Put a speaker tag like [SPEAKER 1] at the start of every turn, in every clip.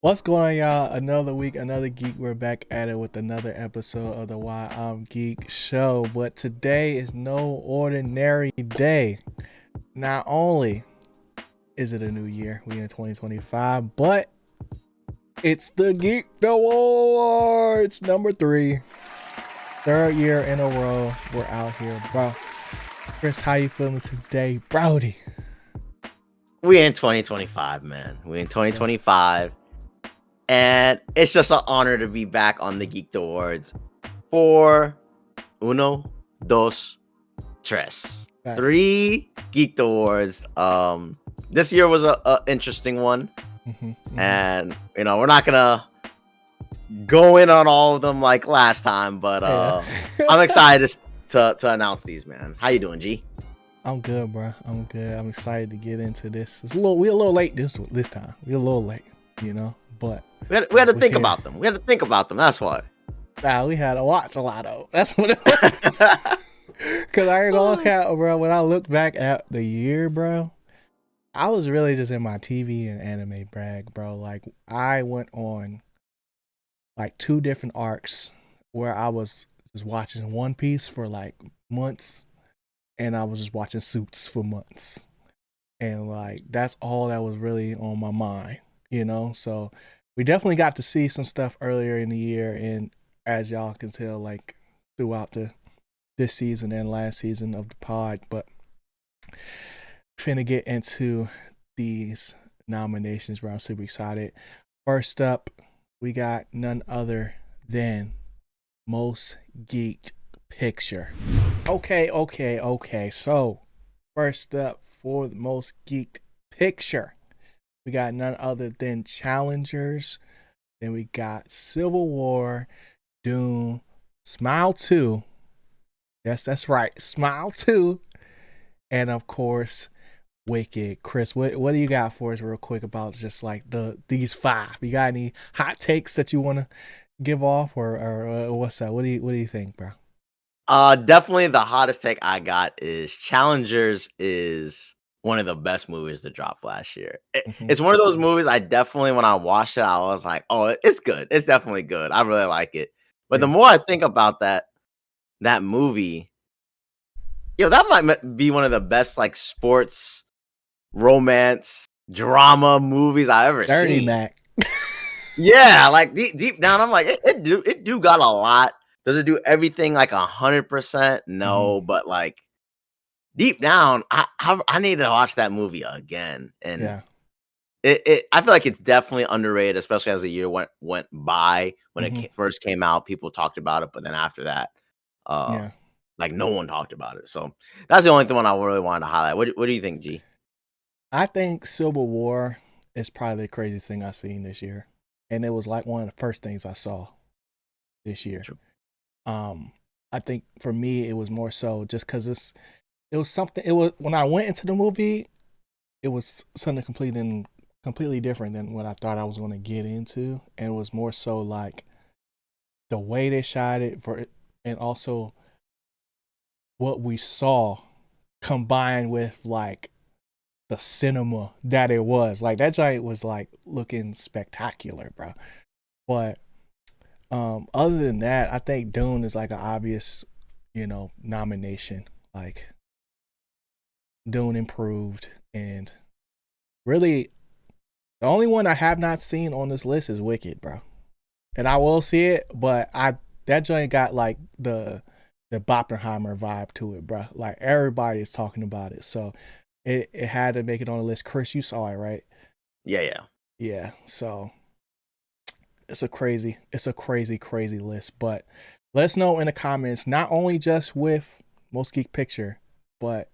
[SPEAKER 1] What's going on, y'all? Another week, another geek. We're back at it with another episode of the Why I'm Geek show. But today is no ordinary day. Not only is it a new year, we in 2025, but it's the Geek Awards number 3. Third year in a row, we're out here, bro. Chris, how you feeling today, Brody?
[SPEAKER 2] We in 2025, man. We in 2025. And it's just an honor to be back on the Geeked Awards for uno, dos, tres.
[SPEAKER 1] Facts.
[SPEAKER 2] 3 Geeked Awards. This year was a interesting one. And, we're not going to go in on all of them like last time, but I'm excited to announce these, man. How you doing, G?
[SPEAKER 1] I'm good, bro. I'm good. I'm excited to get into this. We're a little late this time. We're a little late, but
[SPEAKER 2] we had to think about them. We had to think about them. That's why.
[SPEAKER 1] We had to watch a lot of. That's what it was. Cause I ain't gonna count, bro. When I look back at the year, bro, I was really just in my TV and anime brag, bro. Like I went on like 2 different arcs where I was just watching One Piece for like months, and I was just watching Suits for months, and like that's all that was really on my mind, So we definitely got to see some stuff earlier in the year, and as y'all can tell, like throughout this season and last season of the pod, but finna get into these nominations, bro. I'm super excited. First up, we got none other than Most Geeked Picture. Okay. So, first up for the Most Geeked Picture, we got none other than Challengers. Then we got Civil War, Dune, Smile 2. Yes, that's right. Smile 2. And of course, Wicked. Chris, what do you got for us real quick about just like these 5? You got any hot takes that you want to give off or what's that? What do you think, bro?
[SPEAKER 2] Definitely the hottest take I got is Challengers is one of the best movies to drop last year. It's one of those movies I definitely, when I watched it, I was like, oh, it's good. It's definitely good. I really like it. But the more I think about that movie, that might be one of the best like sports, romance, drama movies I ever
[SPEAKER 1] Dirty
[SPEAKER 2] seen.
[SPEAKER 1] Mac.
[SPEAKER 2] Yeah, like deep down, I'm like, it do got a lot. Does it do everything like 100%? No, but like deep down, I need to watch that movie again. And I feel like it's definitely underrated, especially as the year went by. When it first came out, people talked about it, but then after that, like no one talked about it. So that's the only one I really wanted to highlight. What do you think, G?
[SPEAKER 1] I think Civil War is probably the craziest thing I've seen this year, and it was like one of the first things I saw this year.
[SPEAKER 2] True.
[SPEAKER 1] I think for me it was more so just because it was something. It was when I went into the movie, it was something completely different than what I thought I was going to get into, and it was more so like the way they shot it and also what we saw combined with like the cinema that it was. Like that giant was like looking spectacular, bro. But other than that, I think Dune is like an obvious, nomination. Like Dune improved, and really the only one I have not seen on this list is Wicked, bro. And I will see it, but that joint got like the Oppenheimer vibe to it, bro. Like everybody is talking about it, so it had to make it on the list. Chris, you saw it, right?
[SPEAKER 2] Yeah.
[SPEAKER 1] So it's a crazy list. But let us know in the comments, not only just with Most Geek Picture, but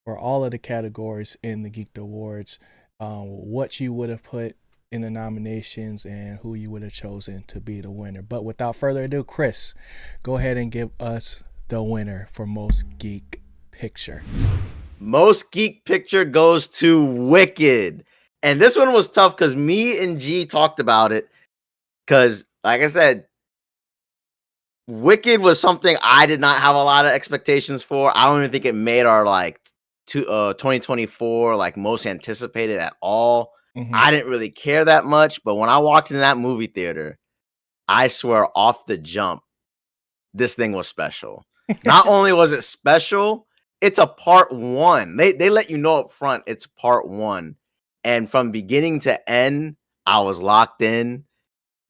[SPEAKER 1] for all of the categories in the Geeked Awards, what you would have put in the nominations and who you would have chosen to be the winner. But without further ado, Chris, go ahead and give us the winner for Most Geek Picture.
[SPEAKER 2] Most Geek Picture goes to Wicked. And this one was tough because me and G talked about it. Because, like I said, Wicked was something I did not have a lot of expectations for. I don't even think it made our 2024 like most anticipated at all. I didn't really care that much, but when I walked into that movie theater, I swear off the jump, this thing was special. Not only was it special, it's a part 1. They let you know up front it's part 1. And from beginning to end, I was locked in.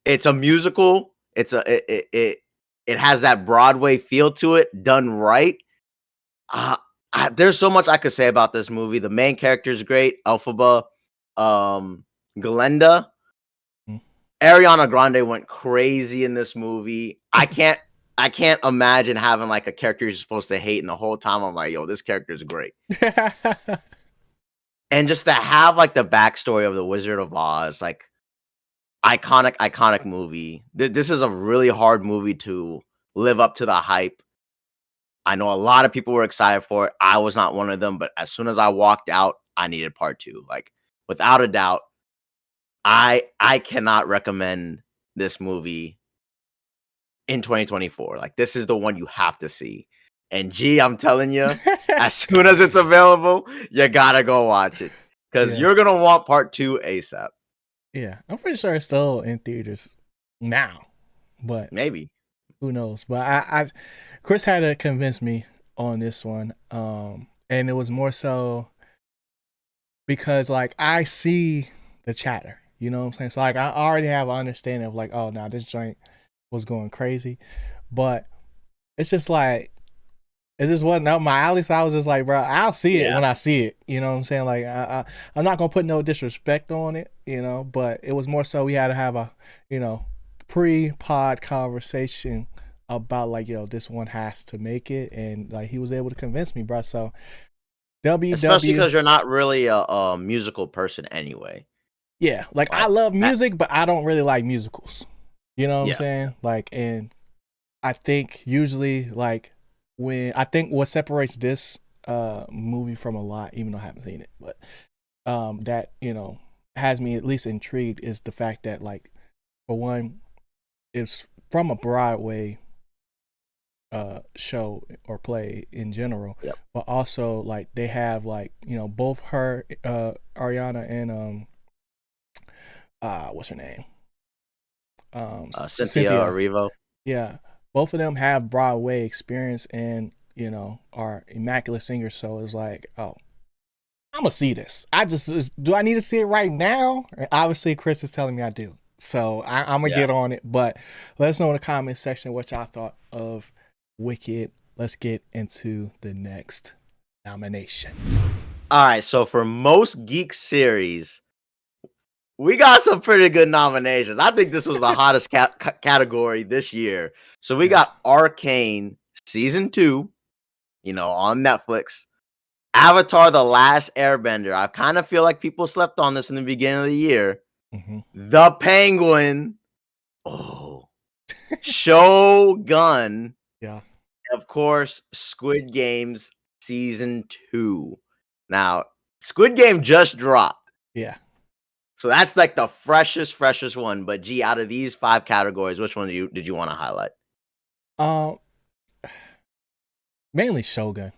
[SPEAKER 2] It's a musical. It has that Broadway feel to it, done right. There's so much I could say about this movie. The main character is great, Elphaba, Glenda. Ariana Grande went crazy in this movie. I can't imagine having like a character you're supposed to hate, and the whole time I'm like, yo, this character is great. And just to have like the backstory of the Wizard of Oz, like iconic movie. This is a really hard movie to live up to the hype. I know a lot of people were excited for it. I was not one of them, but as soon as I walked out, I needed part 2. Like without a doubt, I cannot recommend this movie in 2024. Like this is the one you have to see. And G, I'm telling you, as soon as it's available, you gotta go watch it because you're gonna want part 2 ASAP.
[SPEAKER 1] Yeah, I'm pretty sure it's still in theaters now, but
[SPEAKER 2] maybe
[SPEAKER 1] who knows? But I Chris had to convince me on this one, and it was more so because like I see the chatter, you know what I'm saying? So like I already have an understanding of like, oh, now this joint was going crazy, but it's just like it just wasn't up my alley. So I was just like, bro, I'll see it when I see it. You know what I'm saying? Like I'm not gonna put no disrespect on it, you know. But it was more so we had to have a, you know, pre-pod conversation about like, yo, this one has to make it, and like he was able to convince me, bro. So
[SPEAKER 2] especially because you're not really a musical person anyway.
[SPEAKER 1] Yeah, like I love music, but I don't really like musicals. You know what I'm saying? Like, and I think usually like when I think what separates this movie from a lot, even though I haven't seen it, but that, you know, has me at least intrigued is the fact that like, for one, it's from a Broadway show or play in general, but also like they have like, you know, both her Ariana and what's her name,
[SPEAKER 2] Cynthia Erivo.
[SPEAKER 1] Yeah, both of them have Broadway experience and, you know, are immaculate singers. So it's like, oh, I'm gonna see this. Do I need to see it right now? Obviously, Chris is telling me I do. So I'm gonna get on it. But let us know in the comment section what y'all thought of Wicked. Let's get into the next nomination.
[SPEAKER 2] All right, so for most geek series, we got some pretty good nominations. I think this was the hottest category this year. So we got Arcane season 2, you know, on Netflix. Avatar: The Last Airbender. I kind of feel like people slept on this in the beginning of the year. The Penguin. Oh, Shogun.
[SPEAKER 1] Yeah.
[SPEAKER 2] Of course, Squid Game's season 2. Now, Squid Game just dropped.
[SPEAKER 1] Yeah.
[SPEAKER 2] So that's like the freshest one. But G, out of these 5 categories, which one did you want to highlight?
[SPEAKER 1] Mainly Shogun,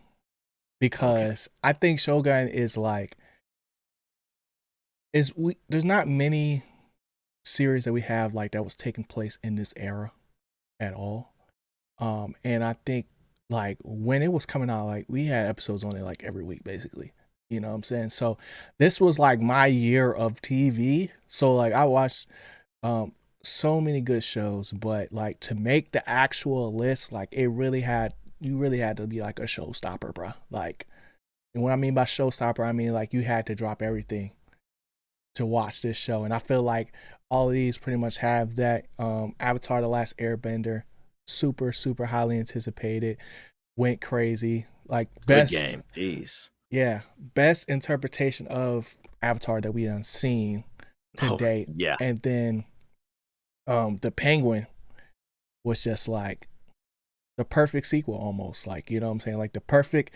[SPEAKER 1] because I think Shogun is like there's not many series that we have like that was taking place in this era at all. And I think like when it was coming out, like we had episodes on it like every week basically. You know what I'm saying? So this was like my year of TV. So like I watched so many good shows, but like to make the actual list, like you really had to be like a showstopper, bro. Like, and what I mean by showstopper, I mean like you had to drop everything to watch this show. And I feel like all of these pretty much have that. Avatar: The Last Airbender, super highly anticipated, went crazy. Like best
[SPEAKER 2] game. Jeez.
[SPEAKER 1] Yeah, best interpretation of Avatar that we done seen to date.
[SPEAKER 2] Yeah.
[SPEAKER 1] And then the Penguin was just like the perfect sequel almost. Like, you know what I'm saying? Like the perfect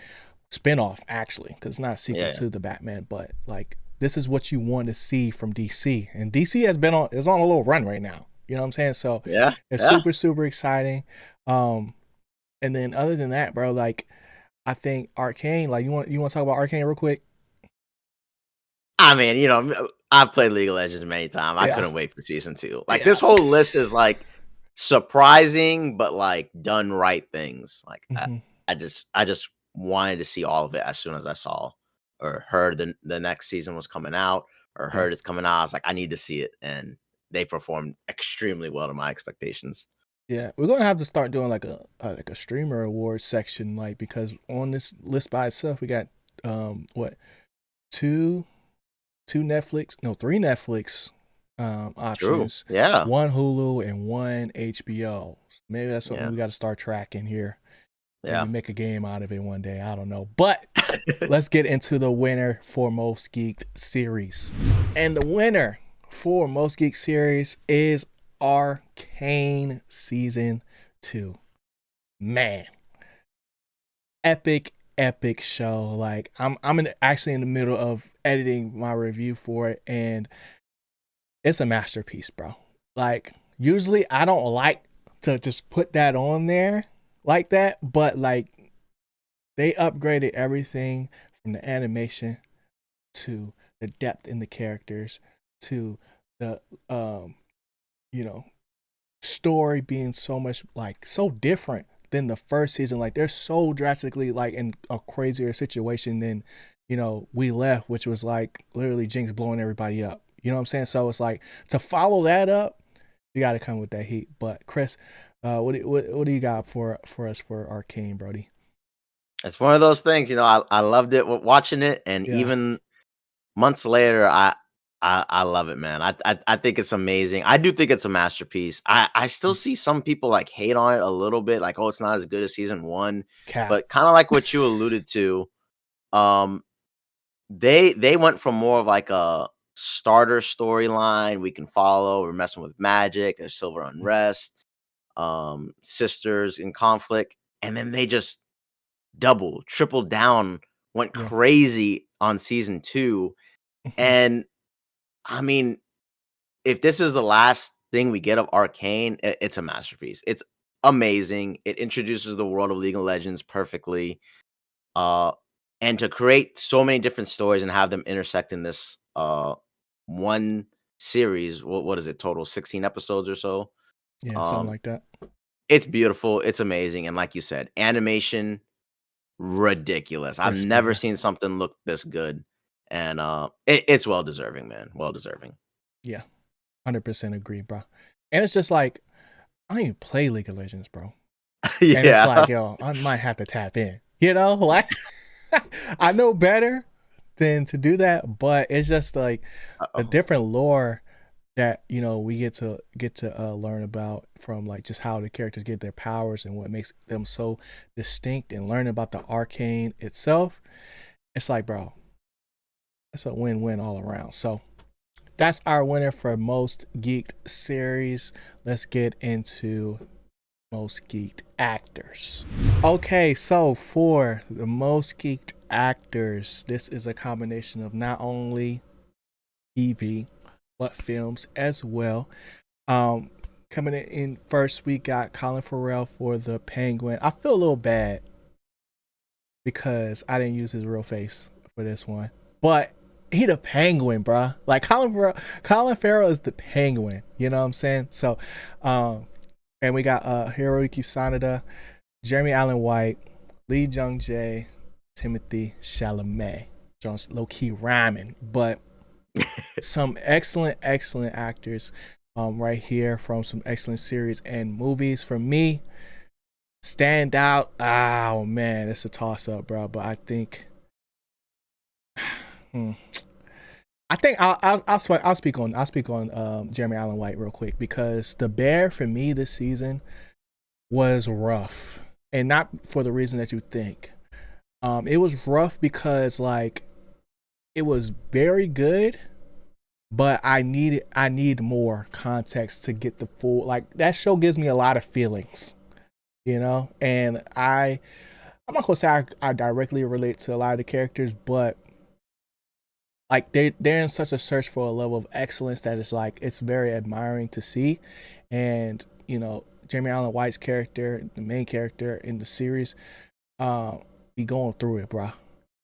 [SPEAKER 1] spinoff actually, because it's not a sequel to the Batman, but like this is what you want to see from DC. And DC is on a little run right now. You know what I'm saying? So it's super exciting. And then other than that, bro, like I think Arcane, like you want to talk about Arcane real quick?
[SPEAKER 2] I mean, I've played League of Legends many times. I
[SPEAKER 1] Yeah.
[SPEAKER 2] couldn't wait for season 2. Like
[SPEAKER 1] Yeah.
[SPEAKER 2] this whole list is like surprising, but like done right things. Like
[SPEAKER 1] Hmm.
[SPEAKER 2] I just wanted to see all of it as soon as I saw or heard the next season was coming out or
[SPEAKER 1] Yeah.
[SPEAKER 2] heard it's coming out. I was like, I need to see it, and they performed extremely well to my expectations.
[SPEAKER 1] Yeah, we're gonna have to start doing like a streamer awards section, like because on this list by itself, we got what two two Netflix, no three Netflix
[SPEAKER 2] True.
[SPEAKER 1] options,
[SPEAKER 2] Yeah.
[SPEAKER 1] one Hulu and one HBO. So maybe that's something
[SPEAKER 2] Yeah.
[SPEAKER 1] we got to start tracking here. Maybe
[SPEAKER 2] Yeah.
[SPEAKER 1] make a game out of it one day. I don't know, but let's get into the winner for Most Geeked series, and the winner for Most Geeked series is Arcane Season 2. Man, epic show. Like actually in the middle of editing my review for it, and it's a masterpiece, bro. Like usually I don't like to just put that on there like that, but like they upgraded everything from the animation to the depth in the characters to the you know story being so much like so different than the first season. Like they're so drastically like in a crazier situation than we left, which was like literally Jinx blowing everybody up. You know what I'm saying? So it's like to follow that up, you got to come with that heat. But Chris, what do you got for us for Arcane, Brody?
[SPEAKER 2] It's one of those things, I loved it watching it, and
[SPEAKER 1] Yeah.
[SPEAKER 2] even months later, I love it, man. I think it's amazing. I do think it's a masterpiece. I still see some people like hate on it a little bit, like, oh, it's not as good as season 1.
[SPEAKER 1] Cap.
[SPEAKER 2] But kind of like what you alluded to, um, they went from more of like a starter storyline we can follow. We're messing with magic, there's silver unrest, sisters in conflict, and then they just doubled, tripled down, went
[SPEAKER 1] Yeah.
[SPEAKER 2] crazy on season 2. And I mean, if this is the last thing we get of Arcane, it's a masterpiece. It's amazing. It introduces the world of League of Legends perfectly. Uh, and to create so many different stories and have them intersect in this one series, what is it total? 16 episodes or so.
[SPEAKER 1] Yeah, something
[SPEAKER 2] Um,
[SPEAKER 1] like that.
[SPEAKER 2] it's beautiful. It's amazing. And like you said, animation ridiculous. I've
[SPEAKER 1] Crisp,
[SPEAKER 2] never
[SPEAKER 1] yeah.
[SPEAKER 2] seen something look this good. And it's well deserving, man. Well deserving.
[SPEAKER 1] Yeah. 100% agree, bro. And it's just like I don't even play League of Legends, bro. And it's
[SPEAKER 2] Yeah.
[SPEAKER 1] like, yo, I might have to tap in. Like I know better than to do that, but it's just like the
[SPEAKER 2] Uh-oh.
[SPEAKER 1] different lore that we get to learn about from like just how the characters get their powers and what makes them so distinct, and learn about the arcane itself. It's like, bro, it's a win-win all around. So that's our winner for Most Geeked series. Let's get into Most Geeked actors. Okay, so for the Most Geeked actors, this is a combination of not only TV but films as well. Coming in first, we got Colin Farrell for the Penguin. I feel a little bad because I didn't use his real face for this one, but he the Penguin, bruh. Like Colin Farrell is the Penguin. You know what I'm saying? So, and we got Hiroyuki Sanada, Jeremy Allen White, Lee Jung Jae, Timothy Chalamet. Jones low key rhyming, but some excellent actors right here from some excellent series and movies. For me, stand out. Oh man, it's a toss up, bro. But I think, I'll speak on Jeremy Allen White real quick, because The Bear for me this season was rough, and not for the reason that you think. It was rough because like it was very good, but I need more context to get the full, like that show gives me a lot of feelings, and I'm not gonna say I directly relate to a lot of the characters, but like they're in such a search for a level of excellence that it's like it's very admiring to see. And Jeremy Allen White's character, the main character in the series, be going through it, bro.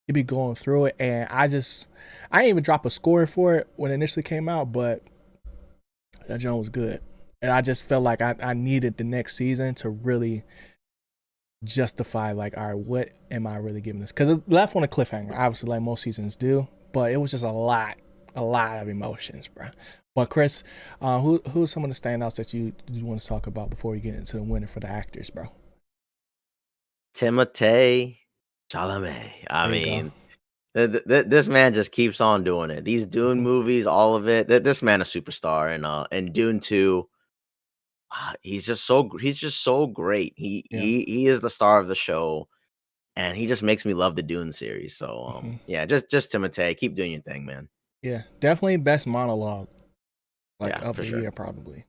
[SPEAKER 1] you be going through it, and I didn't even drop a score for it when it initially came out, but that joint was good. And I just felt like I needed the next season to really justify, like, all right, what am I really giving this? Because it left on a cliffhanger, obviously, like most seasons do, but it was just a lot of emotions, bro. But Chris, who's some of the standouts that you want to talk about before we get into the winner for the actors, bro?
[SPEAKER 2] Timothée Chalamet. I
[SPEAKER 1] There you go.
[SPEAKER 2] mean, this man just keeps on doing it. These Dune movies, all of it. This man a superstar, and Dune 2. He's just so great.
[SPEAKER 1] Yeah.
[SPEAKER 2] He is the star of the show, and he just makes me love the Dune series. So yeah, just Timothée, keep doing your thing, man.
[SPEAKER 1] Yeah, definitely best monologue, like,
[SPEAKER 2] Yeah,
[SPEAKER 1] of
[SPEAKER 2] for
[SPEAKER 1] the
[SPEAKER 2] sure.
[SPEAKER 1] year, probably.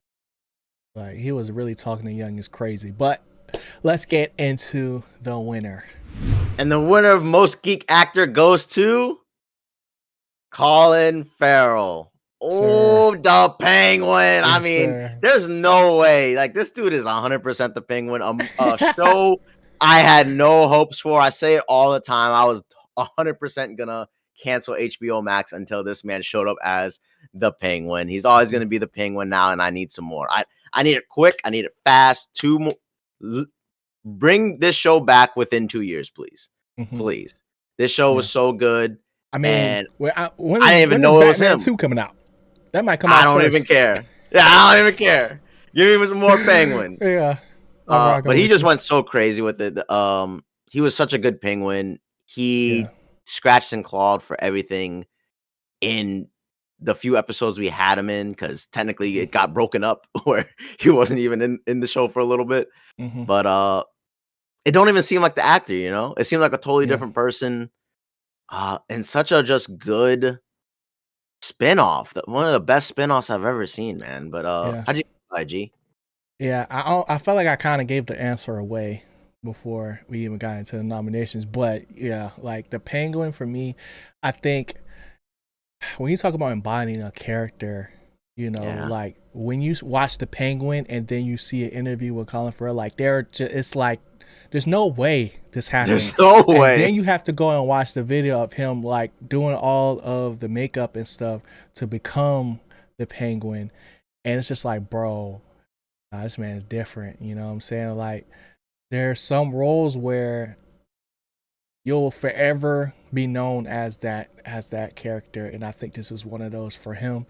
[SPEAKER 1] Like, he was really talking to young is crazy. But let's get into the winner.
[SPEAKER 2] And the winner of most geek actor goes to Colin Farrell.
[SPEAKER 1] Sir.
[SPEAKER 2] Oh, the Penguin. I
[SPEAKER 1] Yes,
[SPEAKER 2] mean,
[SPEAKER 1] sir.
[SPEAKER 2] there's no way. Like, this dude is 100% the Penguin. A show I had no hopes for. I say it all the time. I was 100% gonna cancel HBO Max until this man showed up as the Penguin. He's always gonna be the Penguin now, and I need some more. I need it quick. I need it fast. Two more. Bring this show back within 2 years, please.
[SPEAKER 1] Mhm.
[SPEAKER 2] Please. This show
[SPEAKER 1] Yeah.
[SPEAKER 2] was so good,
[SPEAKER 1] I mean,
[SPEAKER 2] and
[SPEAKER 1] when
[SPEAKER 2] I didn't even
[SPEAKER 1] when is
[SPEAKER 2] know it was
[SPEAKER 1] Batman
[SPEAKER 2] him.
[SPEAKER 1] 2 coming out? That might come
[SPEAKER 2] I
[SPEAKER 1] out
[SPEAKER 2] don't even
[SPEAKER 1] first.
[SPEAKER 2] care. Yeah, I don't even care. Give me some more Penguin.
[SPEAKER 1] Yeah. I'm rocking
[SPEAKER 2] But he
[SPEAKER 1] with
[SPEAKER 2] just
[SPEAKER 1] you.
[SPEAKER 2] went so crazy with it. He was such a good Penguin.
[SPEAKER 1] Yeah.
[SPEAKER 2] He scratched and clawed for everything in the few episodes we had him in, because technically
[SPEAKER 1] Mhm.
[SPEAKER 2] it got broken up where he wasn't even in the show for a little bit.
[SPEAKER 1] Mhm.
[SPEAKER 2] But it don't even seem like the actor, It seemed like a totally
[SPEAKER 1] Yeah.
[SPEAKER 2] different person. And such a just good spinoff. One of the best spinoffs I've ever seen, man. But
[SPEAKER 1] Yeah.
[SPEAKER 2] how'd you IG?
[SPEAKER 1] Yeah. I felt like I kind of gave the answer away before we even got into the nominations, but yeah, like the Penguin for me, I think when you talk about embodying a character,
[SPEAKER 2] Yeah.
[SPEAKER 1] like when you watch the Penguin and then you see an interview with Colin Farrell, like it's like there's no way this happened,
[SPEAKER 2] There's no
[SPEAKER 1] and then
[SPEAKER 2] way.
[SPEAKER 1] you have to go and watch the video of him like doing all of the makeup and stuff to become the Penguin, and it's just like, bro, nah, this man is different. You know what I'm saying? Like, there's some roles where you'll forever be known as that character, and I think this is one of those for him.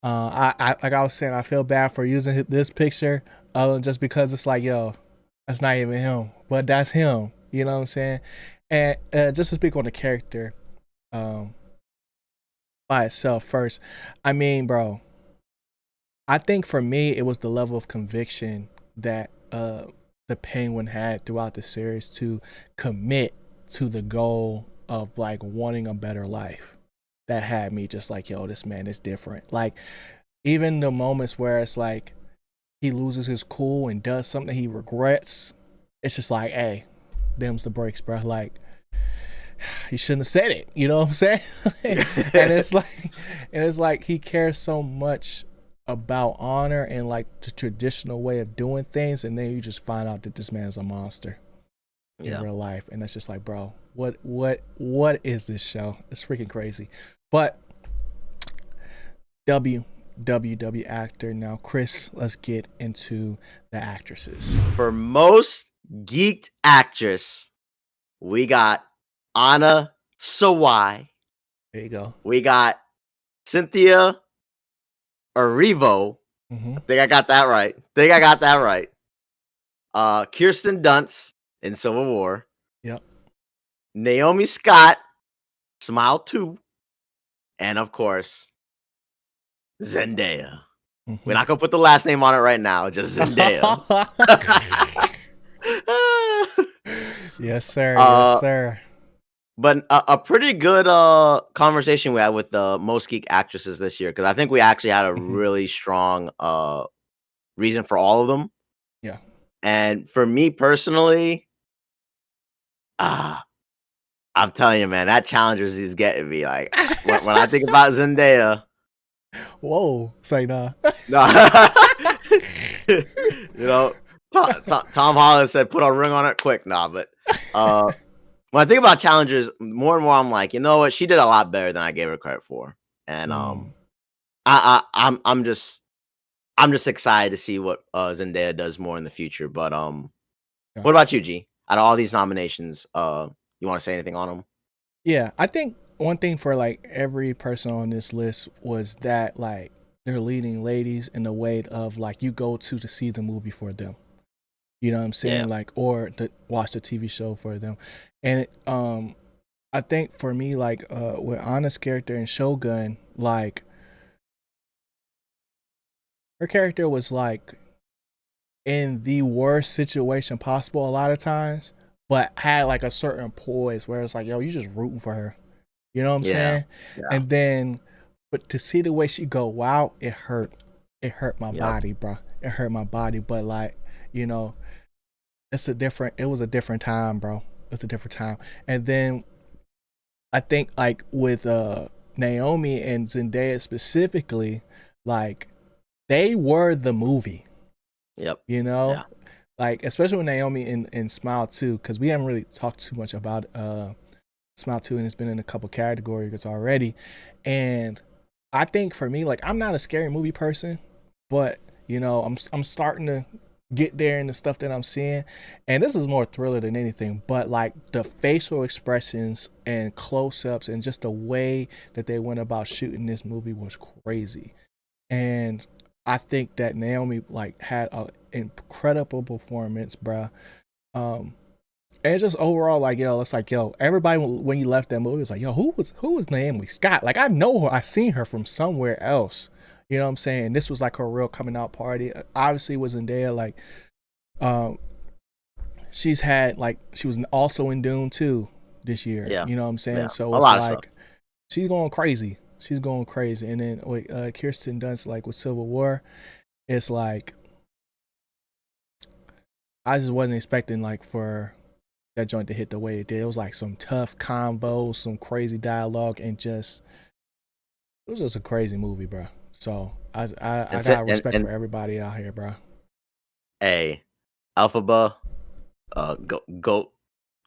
[SPEAKER 1] I like I was saying, I feel bad for using this picture, just because it's like, yo, that's not even him, but that's him. You know what I'm saying? And just to speak on the character, um, by itself first, I mean, bro, I think for me it was the level of conviction that the Penguin had throughout the series to commit to the goal of like wanting a better life. That had me just like, yo, this man is different. Like, even the moments where it's like he loses his cool and does something he regrets, it's just like, hey, them's the breaks, bro. Like, he shouldn't have said it. You know what I'm saying? and it's like he cares so much about honor and like the traditional way of doing things, and then you just find out that this man's a monster in
[SPEAKER 2] Yeah.
[SPEAKER 1] real life, and that's just like, bro, what is this show? It's freaking crazy. But W actor. Now, Chris, let's get into the actresses.
[SPEAKER 2] For most geeked actress, we got Anna Sawai.
[SPEAKER 1] There you go.
[SPEAKER 2] We got Cynthia Erivo.
[SPEAKER 1] Mm-hmm.
[SPEAKER 2] I think I got that right. Kirsten Dunst in Civil War.
[SPEAKER 1] Yep.
[SPEAKER 2] Naomi Scott, Smile 2. And of course, Zendaya.
[SPEAKER 1] Mm-hmm.
[SPEAKER 2] We're not gonna put the last name on it right now, just Zendaya.
[SPEAKER 1] Yes, sir. Yes, sir.
[SPEAKER 2] But a pretty good conversation we had with the most geek actresses this year, because I think we actually had a
[SPEAKER 1] Mm-hmm.
[SPEAKER 2] really strong reason for all of them.
[SPEAKER 1] Yeah.
[SPEAKER 2] And for me personally, I'm telling you, man, that Challengers is getting me. Like, when I think about Zendaya,
[SPEAKER 1] Whoa. Say nah.
[SPEAKER 2] no, you know, Tom Holland said, "Put a ring on it quick." Nah, but when I think about challengers, more and more I'm like, you know what? She did a lot better than I gave her credit for, and
[SPEAKER 1] Mm,
[SPEAKER 2] I'm just excited to see what Zendaya does more in the future. But
[SPEAKER 1] yeah.
[SPEAKER 2] what about you, G? Out of all these nominations, you want to say anything on them?
[SPEAKER 1] Yeah, I think one thing for like every person on this list was that like they're leading ladies in the way of like you go to see the movie for them. You know what I'm
[SPEAKER 2] Yeah,
[SPEAKER 1] saying? Like or to watch the TV show for them. And I think for me like with Anna's character in Shogun, like her character was like in the worst situation possible a lot of times, but had like a certain poise where it's like, yo, you just rooting for her. You know what I'm
[SPEAKER 2] yeah,
[SPEAKER 1] saying?
[SPEAKER 2] yeah,
[SPEAKER 1] And then, but to see the way she go, wow, it hurt. It hurt my
[SPEAKER 2] yep.
[SPEAKER 1] body, bro. It hurt my body. But like, you know, it was a different time, bro. It's a different time. And then I think like with Naomi and Zendaya specifically, like they were the movie,
[SPEAKER 2] Yep.
[SPEAKER 1] you know?
[SPEAKER 2] Yeah.
[SPEAKER 1] Like especially with Naomi in Smile 2, because we haven't really talked too much about Smile 2 and it's been in a couple categories already. And I think for me, like I'm not a scary movie person, but you know, I'm starting to get there in the stuff that I'm seeing. And this is more thriller than anything, but like the facial expressions and close-ups and just the way that they went about shooting this movie was crazy. And I think that Naomi like had an incredible performance, bruh. Um, and it's just overall like yo, it's like yo, everybody when you left that movie was like yo, who was Naomi Scott? Like I know her, I seen her from somewhere else. You know what I'm saying? This was like her real coming out party. Obviously, wasn't there like um, she's had like she was also in Dune 2 this year.
[SPEAKER 2] Yeah.
[SPEAKER 1] You know what I'm saying?
[SPEAKER 2] Yeah.
[SPEAKER 1] So
[SPEAKER 2] A
[SPEAKER 1] it's
[SPEAKER 2] lot of stuff.
[SPEAKER 1] like she's going crazy. She's going crazy. And then with Kirsten Dunst like with Civil War, it's like I just wasn't expecting like for that joint to hit the way it did. It was like some tough combos, some crazy dialogue, and just it was just a crazy movie, bro. So I
[SPEAKER 2] And si-
[SPEAKER 1] got
[SPEAKER 2] and
[SPEAKER 1] respect for
[SPEAKER 2] and
[SPEAKER 1] everybody out here, bro.
[SPEAKER 2] a Alphaba,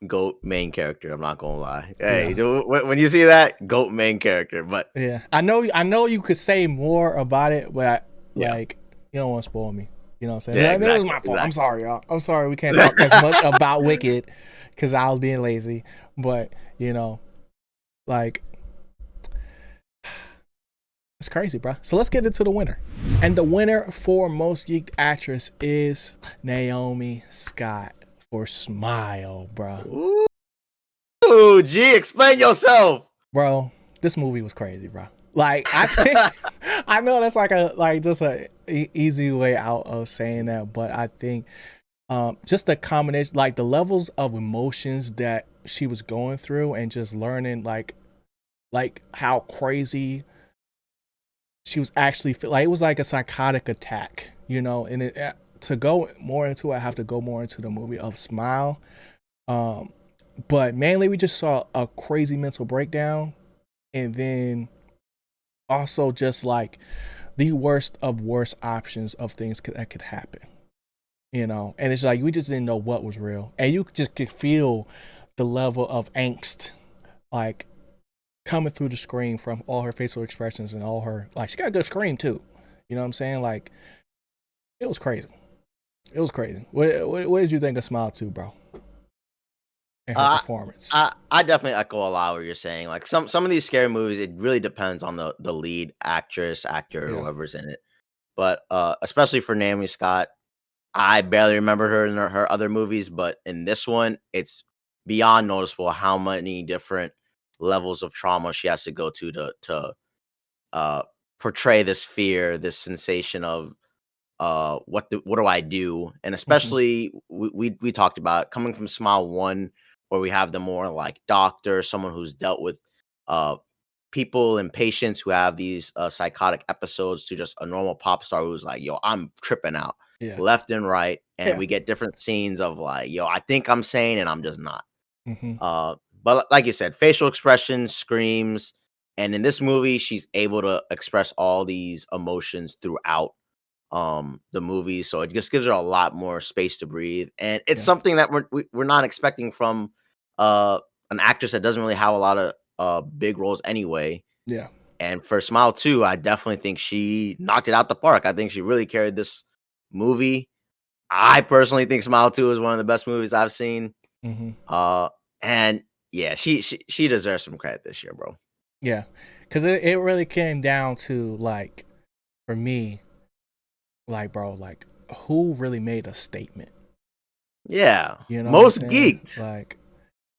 [SPEAKER 2] goat main character. I'm not gonna lie. Hey,
[SPEAKER 1] Yeah,
[SPEAKER 2] dude, when you see that, goat main character. But
[SPEAKER 1] yeah. I know you could say more about it, but
[SPEAKER 2] yeah,
[SPEAKER 1] like you don't want to spoil me. You know what I'm saying?
[SPEAKER 2] yeah,
[SPEAKER 1] That was
[SPEAKER 2] exactly,
[SPEAKER 1] my fault. I'm
[SPEAKER 2] exactly.
[SPEAKER 1] sorry, y'all. I'm sorry we can't talk as much about Wicked because I was being lazy. But you know, like it's crazy, bro. So let's get into the winner. And the winner for most geeked actress is Naomi Scott for Smile, bro.
[SPEAKER 2] Ooh, G, explain yourself.
[SPEAKER 1] Bro, this movie was crazy, bro. Like I think I know that's like a like just a easy way out of saying that, but I think just the combination like the levels of emotions that she was going through and just learning like how crazy she was actually like it was like a psychotic attack, you know. And it to go more into it, I have to go more into the movie of Smile. Um, but mainly we just saw a crazy mental breakdown, and then also just like the worst of worst options of things that could happen, you know. And it's like we just didn't know what was real, and you just could feel the level of angst like coming through the screen from all her facial expressions and all her like she got a good scream too. You know what I'm saying? Like it was crazy. It was crazy. What did you think of Smile 2, bro? And her
[SPEAKER 2] Uh,
[SPEAKER 1] performance.
[SPEAKER 2] I definitely echo a lot what you're saying. Like some of these scary movies, it really depends on the lead actress, actor,
[SPEAKER 1] Yeah.
[SPEAKER 2] whoever's in it. But especially for Naomi Scott, I barely remember her in her other movies, but in this one, it's beyond noticeable how many different levels of trauma she has to go to uh, portray this fear, this sensation of what do I do? And
[SPEAKER 1] Mm-hmm.
[SPEAKER 2] especially we talked about coming from Smile One, where we have the more like doctor, someone who's dealt with uh people and patients who have these psychotic episodes, to just a normal pop star who's like, yo, I'm tripping out
[SPEAKER 1] Yeah.
[SPEAKER 2] left and right. And
[SPEAKER 1] Yeah.
[SPEAKER 2] we get different scenes of like, yo, I think I'm sane and I'm just not.
[SPEAKER 1] Mm-hmm.
[SPEAKER 2] But like you said, facial expressions, screams, and in this movie, she's able to express all these emotions throughout the movie, so it just gives her a lot more space to breathe, and it's
[SPEAKER 1] Yeah.
[SPEAKER 2] something that we're not expecting from an actress that doesn't really have a lot of big roles anyway.
[SPEAKER 1] Yeah.
[SPEAKER 2] And for Smile 2, I definitely think she knocked it out the park. I think she really carried this movie. I personally think Smile 2 is one of the best movies I've seen.
[SPEAKER 1] Mm-hmm.
[SPEAKER 2] And yeah, she deserves some credit this year, bro.
[SPEAKER 1] Yeah, because it really came down to, like, for me, like, bro, like, who really made a statement?
[SPEAKER 2] Yeah.
[SPEAKER 1] You know
[SPEAKER 2] Most
[SPEAKER 1] what I'm saying?
[SPEAKER 2] geeked.
[SPEAKER 1] Like,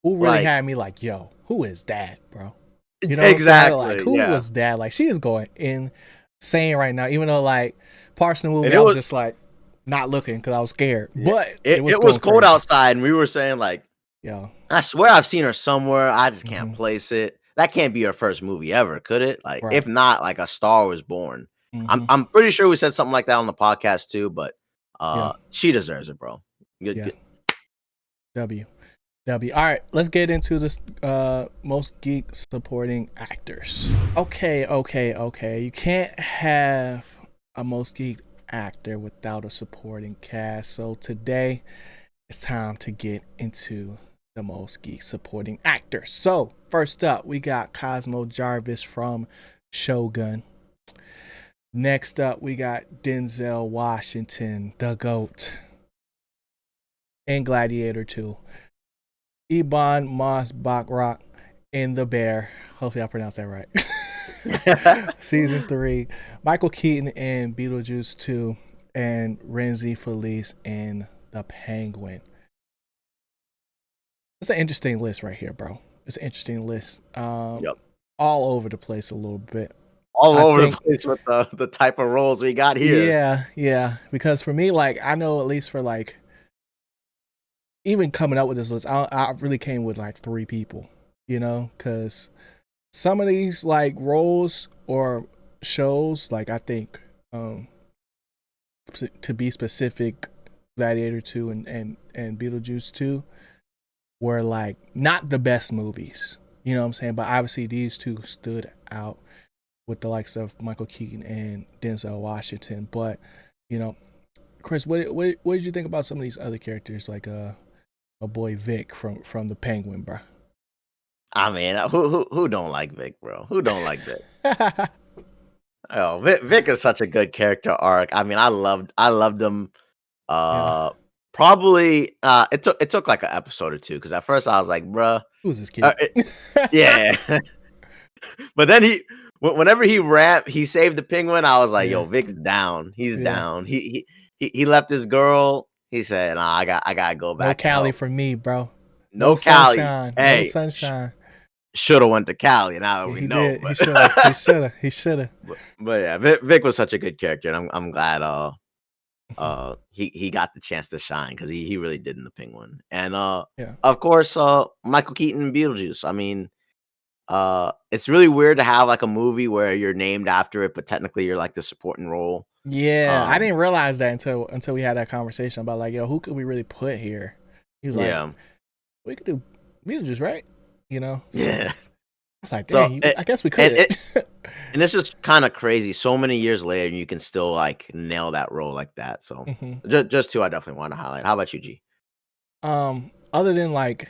[SPEAKER 1] who really
[SPEAKER 2] Like,
[SPEAKER 1] had me like, yo, who is that, bro? You know what I'm saying? Like,
[SPEAKER 2] exactly.
[SPEAKER 1] who
[SPEAKER 2] Yeah.
[SPEAKER 1] was that? Like, she is going insane right now. Even though, like, parts of the movie,
[SPEAKER 2] And it
[SPEAKER 1] I was
[SPEAKER 2] was
[SPEAKER 1] just like not looking because I was scared.
[SPEAKER 2] yeah,
[SPEAKER 1] But it was
[SPEAKER 2] it was
[SPEAKER 1] going
[SPEAKER 2] cold
[SPEAKER 1] crazy.
[SPEAKER 2] outside, and we were saying like,
[SPEAKER 1] Yeah.
[SPEAKER 2] I swear I've seen her somewhere. I just can't
[SPEAKER 1] Mm-hmm.
[SPEAKER 2] place it. That can't be her first movie ever, could it? Like,
[SPEAKER 1] Right.
[SPEAKER 2] if not, like A Star Was Born.
[SPEAKER 1] Mm-hmm.
[SPEAKER 2] I'm pretty sure we said something like that on the podcast too, but
[SPEAKER 1] Yeah.
[SPEAKER 2] she deserves it, bro. Good,
[SPEAKER 1] Yeah.
[SPEAKER 2] good.
[SPEAKER 1] W. All right, let's get into this most geek supporting actors. Okay. You can't have a most geek actor without a supporting cast. So today it's time to get into the most geek supporting actors. So first up, we got Cosmo Jarvis from Shogun. Next up, we got Denzel Washington, the GOAT, in Gladiator 2. Ebon Moss Bachrach in The Bear. Hopefully I pronounced that right. Season 3. Michael Keaton in Beetlejuice 2. And Renzi Felice in The Penguin. It's an interesting list right here, bro. It's an interesting list.
[SPEAKER 2] Yep.
[SPEAKER 1] All over the place a little bit.
[SPEAKER 2] All over the place with the type of roles we got here.
[SPEAKER 1] Yeah. Because for me, like, I know at least for, like, even coming up with this list, I really came with like 3 people, you know, because some of these like roles or shows, like I think, to be specific, Gladiator 2 and Beetlejuice 2 were like not the best movies, you know what I'm saying? But obviously these 2 stood out with the likes of Michael Keaton and Denzel Washington. But, you know, Chris, what did you think about some of these other characters, like my boy Vic from the Penguin, bro?
[SPEAKER 2] I mean, who don't like Vic, bro? Who don't like Vic? Oh, Vic is such a good character arc. I mean, I loved him.
[SPEAKER 1] Yeah.
[SPEAKER 2] Probably it took like an episode or 2 because at first I was like, bruh,
[SPEAKER 1] Who's this kid?
[SPEAKER 2] yeah. But then whenever he saved the penguin, I was like, yo, Vic's down. He's down. He left his girl. He said, nah, I gotta go back.
[SPEAKER 1] No Cali for me, bro.
[SPEAKER 2] No Cali.
[SPEAKER 1] Sunshine.
[SPEAKER 2] Hey,
[SPEAKER 1] no sunshine.
[SPEAKER 2] Should have went to Cali. Now that we know.
[SPEAKER 1] Did.
[SPEAKER 2] But
[SPEAKER 1] He should have.
[SPEAKER 2] But yeah, Vic was such a good character, and I'm glad he got the chance to shine because he really did in the Penguin. And of course, Michael Keaton in Beetlejuice. I mean, it's really weird to have like a movie where you're named after it, but technically you're like the supporting role.
[SPEAKER 1] Yeah, I didn't realize that until we had that conversation about like, yo, who could we really put here? He was like, we could do Beetlejuice, right? You know? So,
[SPEAKER 2] yeah.
[SPEAKER 1] I was like, dang, I guess we could.
[SPEAKER 2] And it's just kind of crazy. So many years later, you can still like nail that role like that. So just 2 I definitely want to highlight. How about you, G?
[SPEAKER 1] Other than like,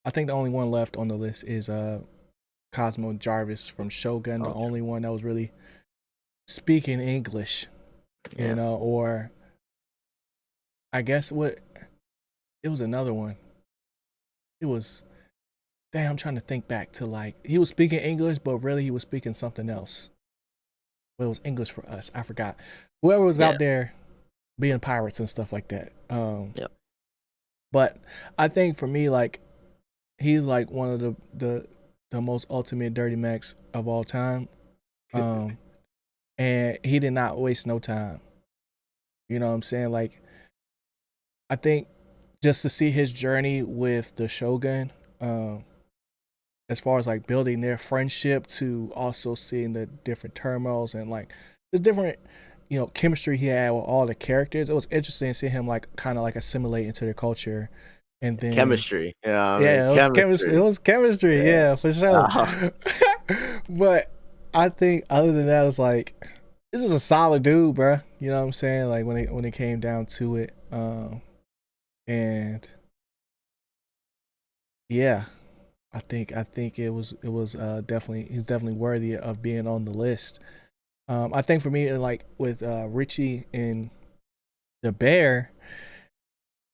[SPEAKER 1] I think the only one left on the list is Cosmo Jarvis from Shogun, the only one that was really speaking English, you know, or I guess it was another one. It was, damn, I'm trying to think back to like, he was speaking English, but really he was speaking something else. Well, it was English for us. I forgot. Whoever was out there being pirates and stuff like that. But I think for me, like, he's like one of the most ultimate Dirty Macs of all time. And he did not waste no time. You know what I'm saying? Like, I think just to see his journey with the Shogun, as far as like building their friendship to also seeing the different turmoils and like the different, you know, chemistry he had with all the characters. It was interesting seeing him like kind of like assimilate into their culture. And then
[SPEAKER 2] chemistry.
[SPEAKER 1] It was chemistry. It was chemistry, for sure. But I think other than that, it's like, this is a solid dude, bro. You know what I'm saying? Like when it came down to it, and yeah, I think it was definitely he's definitely worthy of being on the list. I think for me, like with Richie and the Bear,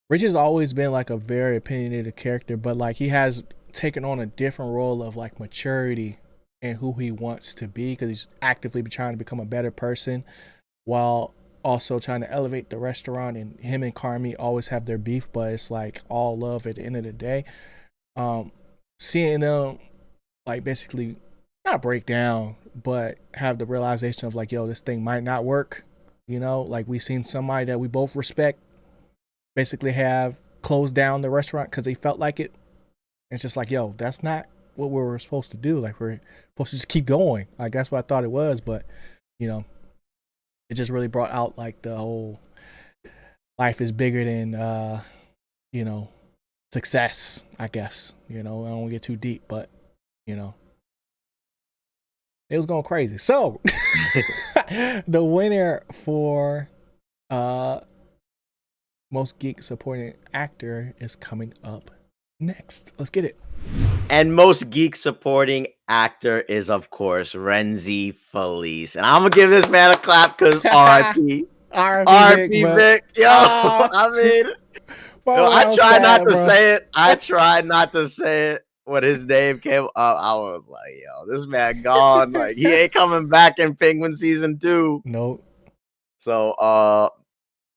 [SPEAKER 1] Richie's always been like a very opinionated character, but like he has taken on a different role of like maturity and who he wants to be because he's actively trying to become a better person while also trying to elevate the restaurant. And him and Carmi always have their beef, but it's like all love at the end of the day. Um, Seeing them like basically not break down, but have the realization of like, yo, this thing might not work. Like we seen somebody that we both respect basically have closed down the restaurant because they felt like it. And it's just like, yo, that's not what we were supposed to do. Like we're supposed to just keep going. Like that's what I thought it was, but you know, it just really brought out like the whole life is bigger than you know, success, I guess. I don't want to get too deep, but you know, it was going crazy. So the winner for uh most geek supporting actor is coming up next. Let's get it.
[SPEAKER 2] And most geek supporting actor is, of course, Renzi Felice. And I'm gonna give this man a clap because RIP.
[SPEAKER 1] R.I.P. Vic,
[SPEAKER 2] RIP
[SPEAKER 1] bro.
[SPEAKER 2] Vic. Yo,
[SPEAKER 1] Ah,
[SPEAKER 2] I mean,
[SPEAKER 1] bro,
[SPEAKER 2] yo,
[SPEAKER 1] I
[SPEAKER 2] I
[SPEAKER 1] was
[SPEAKER 2] tried not
[SPEAKER 1] sad,
[SPEAKER 2] to
[SPEAKER 1] bro.
[SPEAKER 2] say it. I tried not to say it when his name came up. I was like, yo, this man gone. Like, he ain't coming back in Penguin season 2.
[SPEAKER 1] Nope.
[SPEAKER 2] So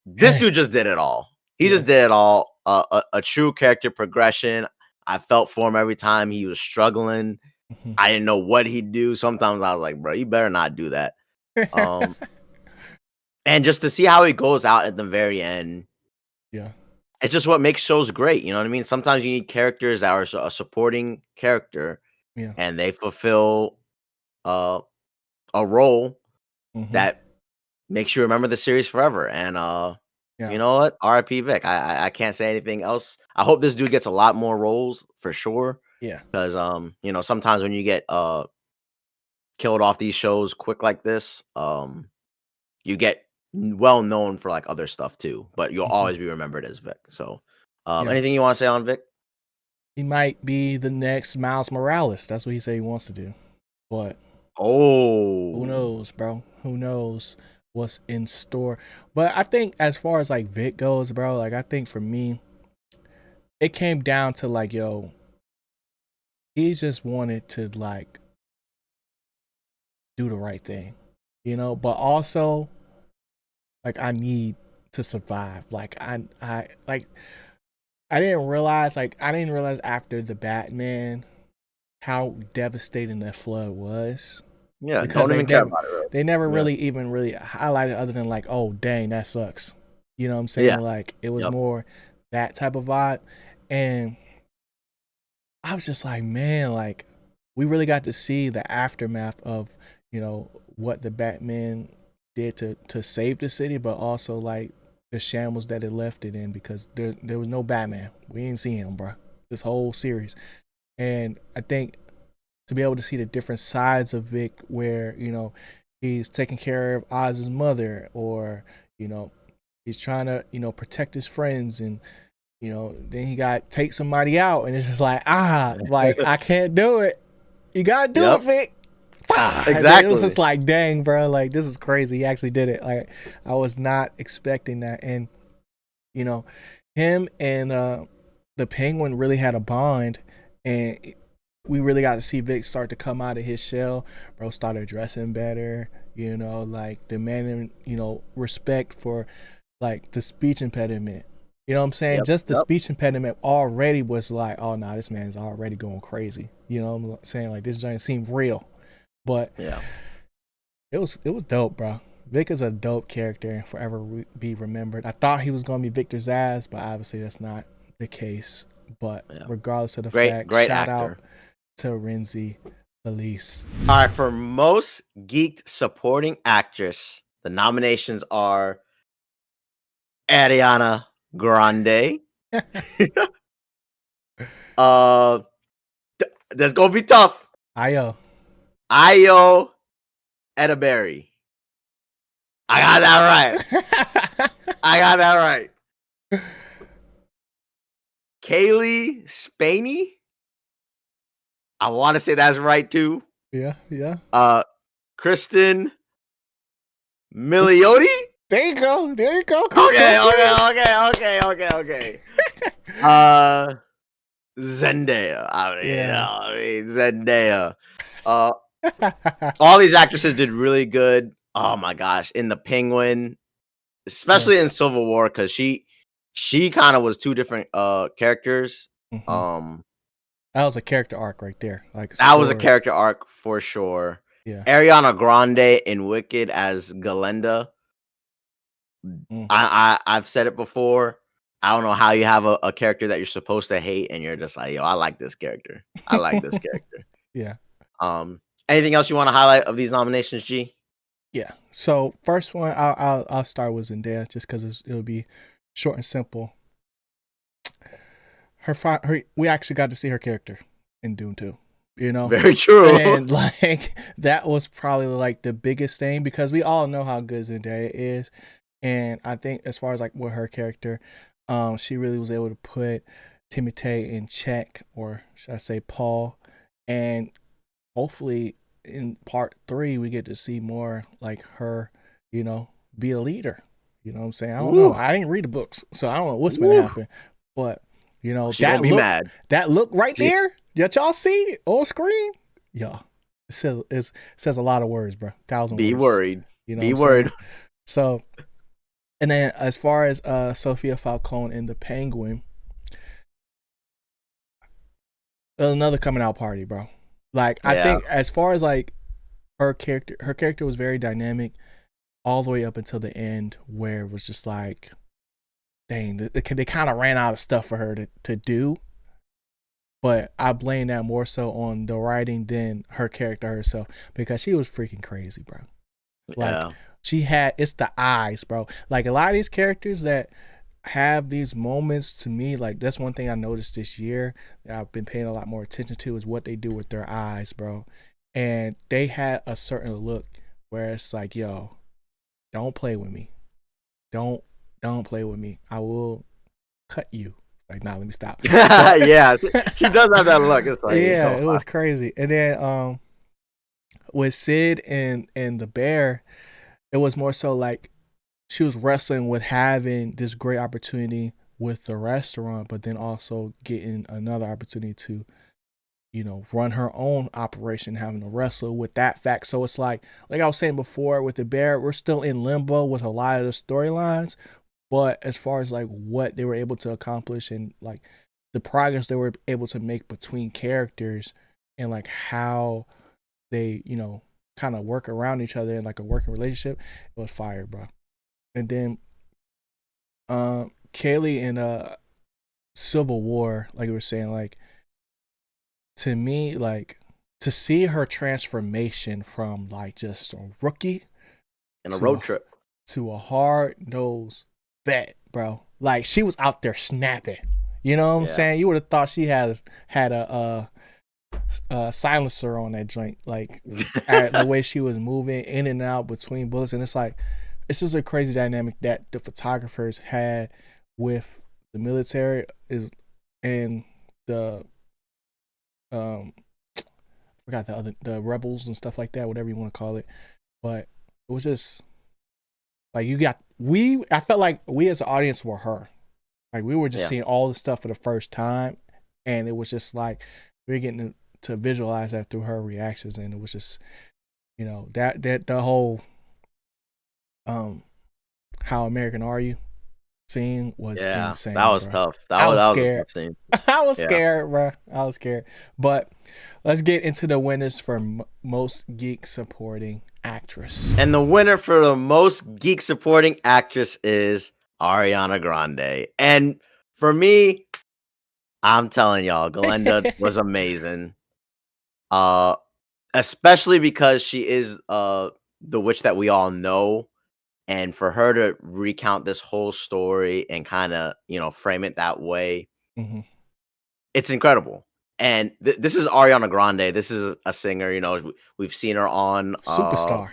[SPEAKER 2] this
[SPEAKER 1] Dang.
[SPEAKER 2] dude just did it all. He
[SPEAKER 1] Yeah.
[SPEAKER 2] just did it all. A true character progression. I felt for him every time he was struggling.
[SPEAKER 1] Mhm.
[SPEAKER 2] I didn't know what he'd do. Sometimes I was like, bro, you better not do that. And just to see how he goes out at the very end,
[SPEAKER 1] Yeah.
[SPEAKER 2] it's just what makes shows great. You know what I mean? Sometimes you need characters that are a supporting character
[SPEAKER 1] Yeah.
[SPEAKER 2] and they fulfill uh, a role
[SPEAKER 1] Hmm.
[SPEAKER 2] that makes you remember the series forever. And
[SPEAKER 1] Yeah.
[SPEAKER 2] you know what? RIP Vic. I can't say anything else. I hope this dude gets a lot more roles for sure.
[SPEAKER 1] Yeah.
[SPEAKER 2] Because sometimes when you get killed off these shows quick like this, you get well known for like other stuff too, but you'll
[SPEAKER 1] Hmm.
[SPEAKER 2] always be remembered as Vic. So,
[SPEAKER 1] Yeah.
[SPEAKER 2] anything you want to say on Vic?
[SPEAKER 1] He might be the next Miles Morales. That's what he said he wants to do. But who
[SPEAKER 2] Oh,
[SPEAKER 1] knows, bro? Who knows what's in store? But I think as far as like Vic goes, bro, like I think for me, it came down to like, yo, he just wanted to like do the right thing, but also like I need to survive. Like I didn't realize after the Batman how devastating that flood was
[SPEAKER 2] yeah.
[SPEAKER 1] because
[SPEAKER 2] Don't even care about it, really.
[SPEAKER 1] they never
[SPEAKER 2] Yeah.
[SPEAKER 1] really even really highlighted other than like, oh dang, that sucks. You know what I'm
[SPEAKER 2] Yeah.
[SPEAKER 1] saying? Like it was
[SPEAKER 2] Yep.
[SPEAKER 1] more that type of vibe. And I was just like, man, like we really got to see the aftermath of, what the Batman did to save the city, but also like the shambles that it left it in because there was no Batman. We ain't seen him, bro. This whole series. And I think to be able to see the different sides of Vic where, he's taking care of Oz's mother or, you know, he's trying to, protect his friends and then he got take somebody out and it's just like, like I can't do it. You gotta do it,
[SPEAKER 2] Yep.
[SPEAKER 1] Vic. It was just
[SPEAKER 2] Exactly.
[SPEAKER 1] like, dang, bro, like this is crazy. He actually did it. Like I was not expecting that. And, you know, him and the Penguin really had a bond and we really got to see Vic start to come out of his shell. Bro started dressing better, like demanding, respect for like the speech impediment. You know what I'm saying?
[SPEAKER 2] Yep.
[SPEAKER 1] Just the
[SPEAKER 2] Yep.
[SPEAKER 1] speech impediment already was like, oh no, this man's already going crazy. You know what I'm saying? Like this giant seemed real. But
[SPEAKER 2] Yeah.
[SPEAKER 1] it was dope, bro. Vic is a dope character and forever be remembered. I thought he was gonna be Victor Zsasz, but obviously that's not the case. But
[SPEAKER 2] Yeah.
[SPEAKER 1] regardless of the
[SPEAKER 2] Great.
[SPEAKER 1] fact,
[SPEAKER 2] Great
[SPEAKER 1] shout out
[SPEAKER 2] actor.
[SPEAKER 1] to Renzi Felice.
[SPEAKER 2] All right. For most geeked supporting actress, the nominations are Ariana Grande. uh, that's gonna be tough.
[SPEAKER 1] Ayo.
[SPEAKER 2] Ayo Edaberry. I got that right. I got that right. Kaylee Spaney. I want to say that's right too.
[SPEAKER 1] Yeah, yeah.
[SPEAKER 2] Kristen Milioti.
[SPEAKER 1] There you go. There you go.
[SPEAKER 2] Okay, okay. Uh, Zendaya.
[SPEAKER 1] Yeah.
[SPEAKER 2] I mean Zendaya. Uh, all these actresses did really good. Oh my gosh, in the Penguin, especially in
[SPEAKER 1] Yes.
[SPEAKER 2] Civil War, because she kind of was two different characters.
[SPEAKER 1] Hmm.
[SPEAKER 2] Um,
[SPEAKER 1] That was a character arc right there. Like
[SPEAKER 2] that was a
[SPEAKER 1] story.
[SPEAKER 2] character arc for sure.
[SPEAKER 1] Yeah.
[SPEAKER 2] Ariana Grande in Wicked as Galenda.
[SPEAKER 1] Mm.
[SPEAKER 2] I've said it before. I don't know how you have a character that you're supposed to hate and you're just like, yo, I like this character. I like this character.
[SPEAKER 1] Yeah.
[SPEAKER 2] Anything else you want to highlight of these nominations, G?
[SPEAKER 1] Yeah. So first one, I'll start with Zendaya just because it'll be short and simple. We actually got to see her character in Dune 2. You know,
[SPEAKER 2] Very true.
[SPEAKER 1] and like that was probably like the biggest thing because we all know how good Zendaya is, and I think as far as like with her character, she really was able to put Timothée in check, or should I say Paul, and hopefully in part 3 we get to see more like her, you know, be a leader. You know what I'm saying? I don't know.
[SPEAKER 2] Woo.
[SPEAKER 1] I didn't read the books, so I don't know what's gonna
[SPEAKER 2] Woo.
[SPEAKER 1] happen, but you know
[SPEAKER 2] She gonna be mad.
[SPEAKER 1] that look right
[SPEAKER 2] She,
[SPEAKER 1] there that y'all see on screen, yeah, it says a lot of words, bro. 1,000
[SPEAKER 2] be
[SPEAKER 1] words.
[SPEAKER 2] worried.
[SPEAKER 1] You know
[SPEAKER 2] Be
[SPEAKER 1] what I'm saying?
[SPEAKER 2] worried.
[SPEAKER 1] So, and then as far as Sophia Falcone in the Penguin, another coming out party, bro. Like I think as far as like her character was very dynamic all the way up until the end, where it was just like, dang, they kind of ran out of stuff for her to do. But I blame that more so on the writing than her character herself because she was freaking crazy, bro. Like it's the eyes, bro. Like a lot of these characters that have these moments, to me, like that's one thing I noticed this year that I've been paying a lot more attention to is what they do with their eyes, bro. And they had a certain look where it's like, yo, don't play with me. Don't play with me. I will cut you. Like, nah, let me stop.
[SPEAKER 2] Yeah, she does have that look. It's like,
[SPEAKER 1] yeah, it was crazy. And then with Sid and the bear, it was more so like she was wrestling with having this great opportunity with the restaurant, but then also getting another opportunity to, you know, run her own operation, having to wrestle with that fact. So it's like I was saying before with the bear, we're still in limbo with a lot of the storylines. But as far as like what they were able to accomplish and like the progress they were able to make between characters and like how they, you know, kind of work around each other in like a working relationship, it was fire, bro. And then Kaylee in Civil War, like you were saying, like to me, like to see her transformation from like just a rookie
[SPEAKER 2] in a road trip
[SPEAKER 1] to a hard-nosed vet, bro. Like she was out there snapping. You know what I'm saying? You would have thought she had a silencer on that joint, like the way she was moving in and out between bullets, and it's like it's just a crazy dynamic that the photographers had with the military is and the forgot the rebels and stuff like that, whatever you want to call it, but it was just like I felt like we as an audience were her. Like we were just seeing all the stuff for the first time, and it was just like we were getting to visualize that through her reactions, and it was just, you know, that the whole How American Are You scene was insane.
[SPEAKER 2] That was
[SPEAKER 1] bro.
[SPEAKER 2] tough. That was scared. A tough scene.
[SPEAKER 1] I was scared, bro. I was scared. But let's get into the winners for most geek supporting actress.
[SPEAKER 2] And the winner for the most geek supporting actress is Ariana Grande. And for me, I'm telling y'all, Glenda was amazing. Especially because she is the witch that we all know. And for her to recount this whole story and kind of, you know, frame it that way, it's incredible. And this is Ariana Grande. This is a singer, you know, we've seen her on
[SPEAKER 1] Superstar.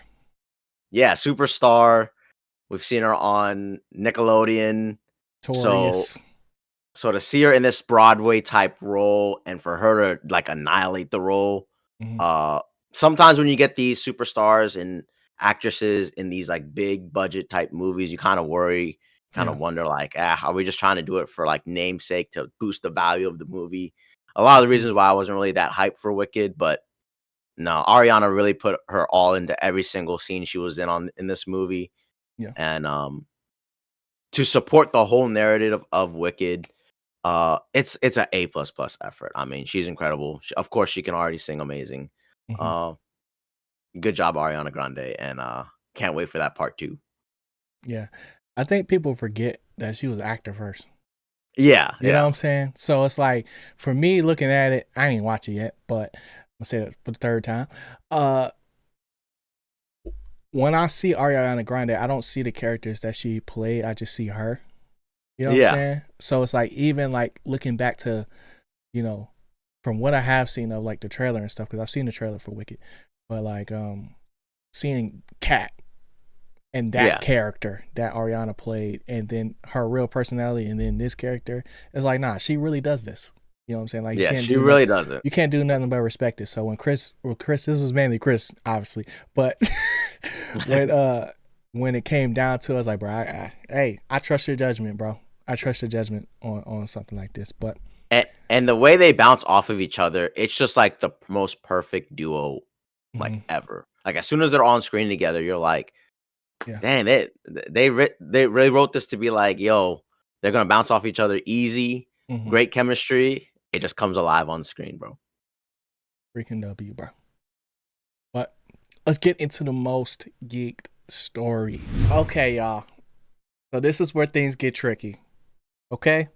[SPEAKER 2] Yeah, Superstar. We've seen her on Nickelodeon.
[SPEAKER 1] Torius.
[SPEAKER 2] So So to see her in this Broadway type role and for her to like annihilate the role,
[SPEAKER 1] Mhm.
[SPEAKER 2] uh, sometimes when you get these superstars and actresses in these like big budget type movies, you kind of worry, kind
[SPEAKER 1] Yeah.
[SPEAKER 2] of wonder like, are we just trying to do it for like namesake to boost the value of the movie? A lot of the
[SPEAKER 1] Mhm.
[SPEAKER 2] reasons why I wasn't really that hyped for Wicked, but no, Ariana really put her all into every single scene she was in this movie,
[SPEAKER 1] Yeah.
[SPEAKER 2] and to support the whole narrative of Wicked, it's a A plus plus effort. I mean, she's incredible. Of course, she can already sing amazing.
[SPEAKER 1] Mhm.
[SPEAKER 2] Uh, good job, Ariana Grande, and can't wait for that part 2.
[SPEAKER 1] Yeah. I think people forget that she was actor first.
[SPEAKER 2] Yeah,
[SPEAKER 1] You know what
[SPEAKER 2] yeah,
[SPEAKER 1] I'm saying? So it's like for me looking at it, I ain't watch it yet, but I'm gonna say it for the third time. Uh when I see Ariana Grande, I don't see the characters that she played. I just see her. You know what I'm
[SPEAKER 2] yeah,
[SPEAKER 1] saying? So it's like even like looking back to, you know, from what I have seen of like the trailer and stuff, because I've seen the trailer for Wicked, but like seeing Kat and that
[SPEAKER 2] yeah,
[SPEAKER 1] character that Ariana played, and then her real personality, and then this character, it's like, nah, she really does this. You know what I'm saying? Like
[SPEAKER 2] yeah. She really does it.
[SPEAKER 1] you can't do nothing but respect it. So when Chris, this was mainly Chris, obviously, but when when it came down to it, I was like, bro, hey, I trust your judgment, bro. I trust your judgment on something like this. But
[SPEAKER 2] And the way they bounce off of each other, it's just like the most perfect duo like
[SPEAKER 1] mhm,
[SPEAKER 2] ever. Like as soon as they're on screen together, you're like,
[SPEAKER 1] yeah,
[SPEAKER 2] dang, they really wrote this to be like, yo, they're gonna bounce off each other easy,
[SPEAKER 1] mhm,
[SPEAKER 2] great chemistry. It just comes alive on screen, bro.
[SPEAKER 1] freaking W, bro. But let's get into the most geeked story. Okay, y'all. So this is where things get tricky. Okay,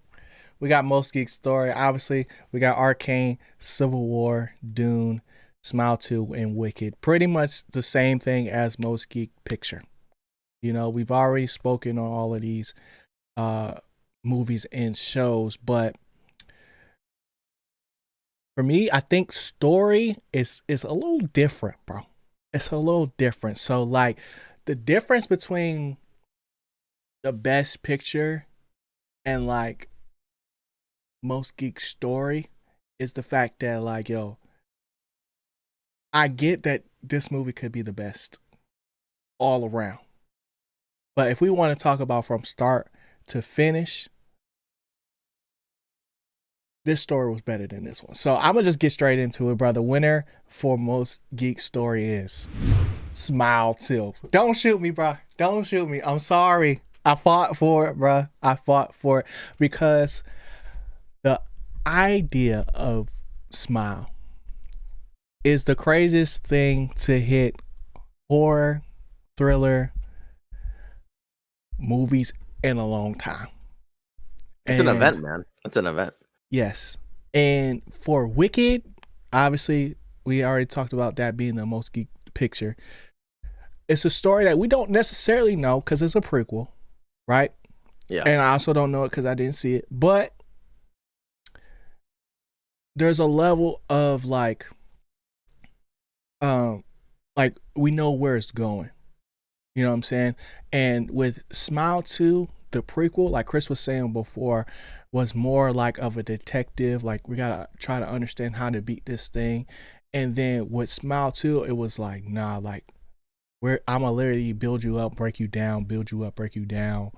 [SPEAKER 1] we got most geek story. Obviously, we got Arcane, Civil War, Dune, Smile 2, and Wicked. Pretty much the same thing as most geek picture. You know, we've already spoken on all of these uh movies and shows, but for me, I think story is a little different, bro. It's a little different. So like the difference between the best picture and like most geek story is the fact that like yo, I get that this movie could be the best all around. But if we want to talk about from start to finish, this story was better than this one. So I'm gonna just get straight into it, bro. The winner for most geek story is Smile 2. Don't shoot me, bro. Don't shoot me. I'm sorry. I fought for it, bro. I fought for it because the idea of Smile is the craziest thing to hit horror, thriller movies in a long time.
[SPEAKER 2] It's an
[SPEAKER 1] And
[SPEAKER 2] event, man. It's an event.
[SPEAKER 1] yes. And for Wicked, obviously, we already talked about that being the most geek picture. It's a story that we don't necessarily know because it's a prequel, right?
[SPEAKER 2] Yeah,
[SPEAKER 1] And I also don't know it because I didn't see it. But there's a level of like we know where it's going. You know what I'm saying? And with Smile 2, the prequel, like Chris was saying before, was more like of a detective. Like we gotta try to understand how to beat this thing. And then with Smile 2, it was like, nah, like where I'ma literally build you up, break you down, build you up, break you down.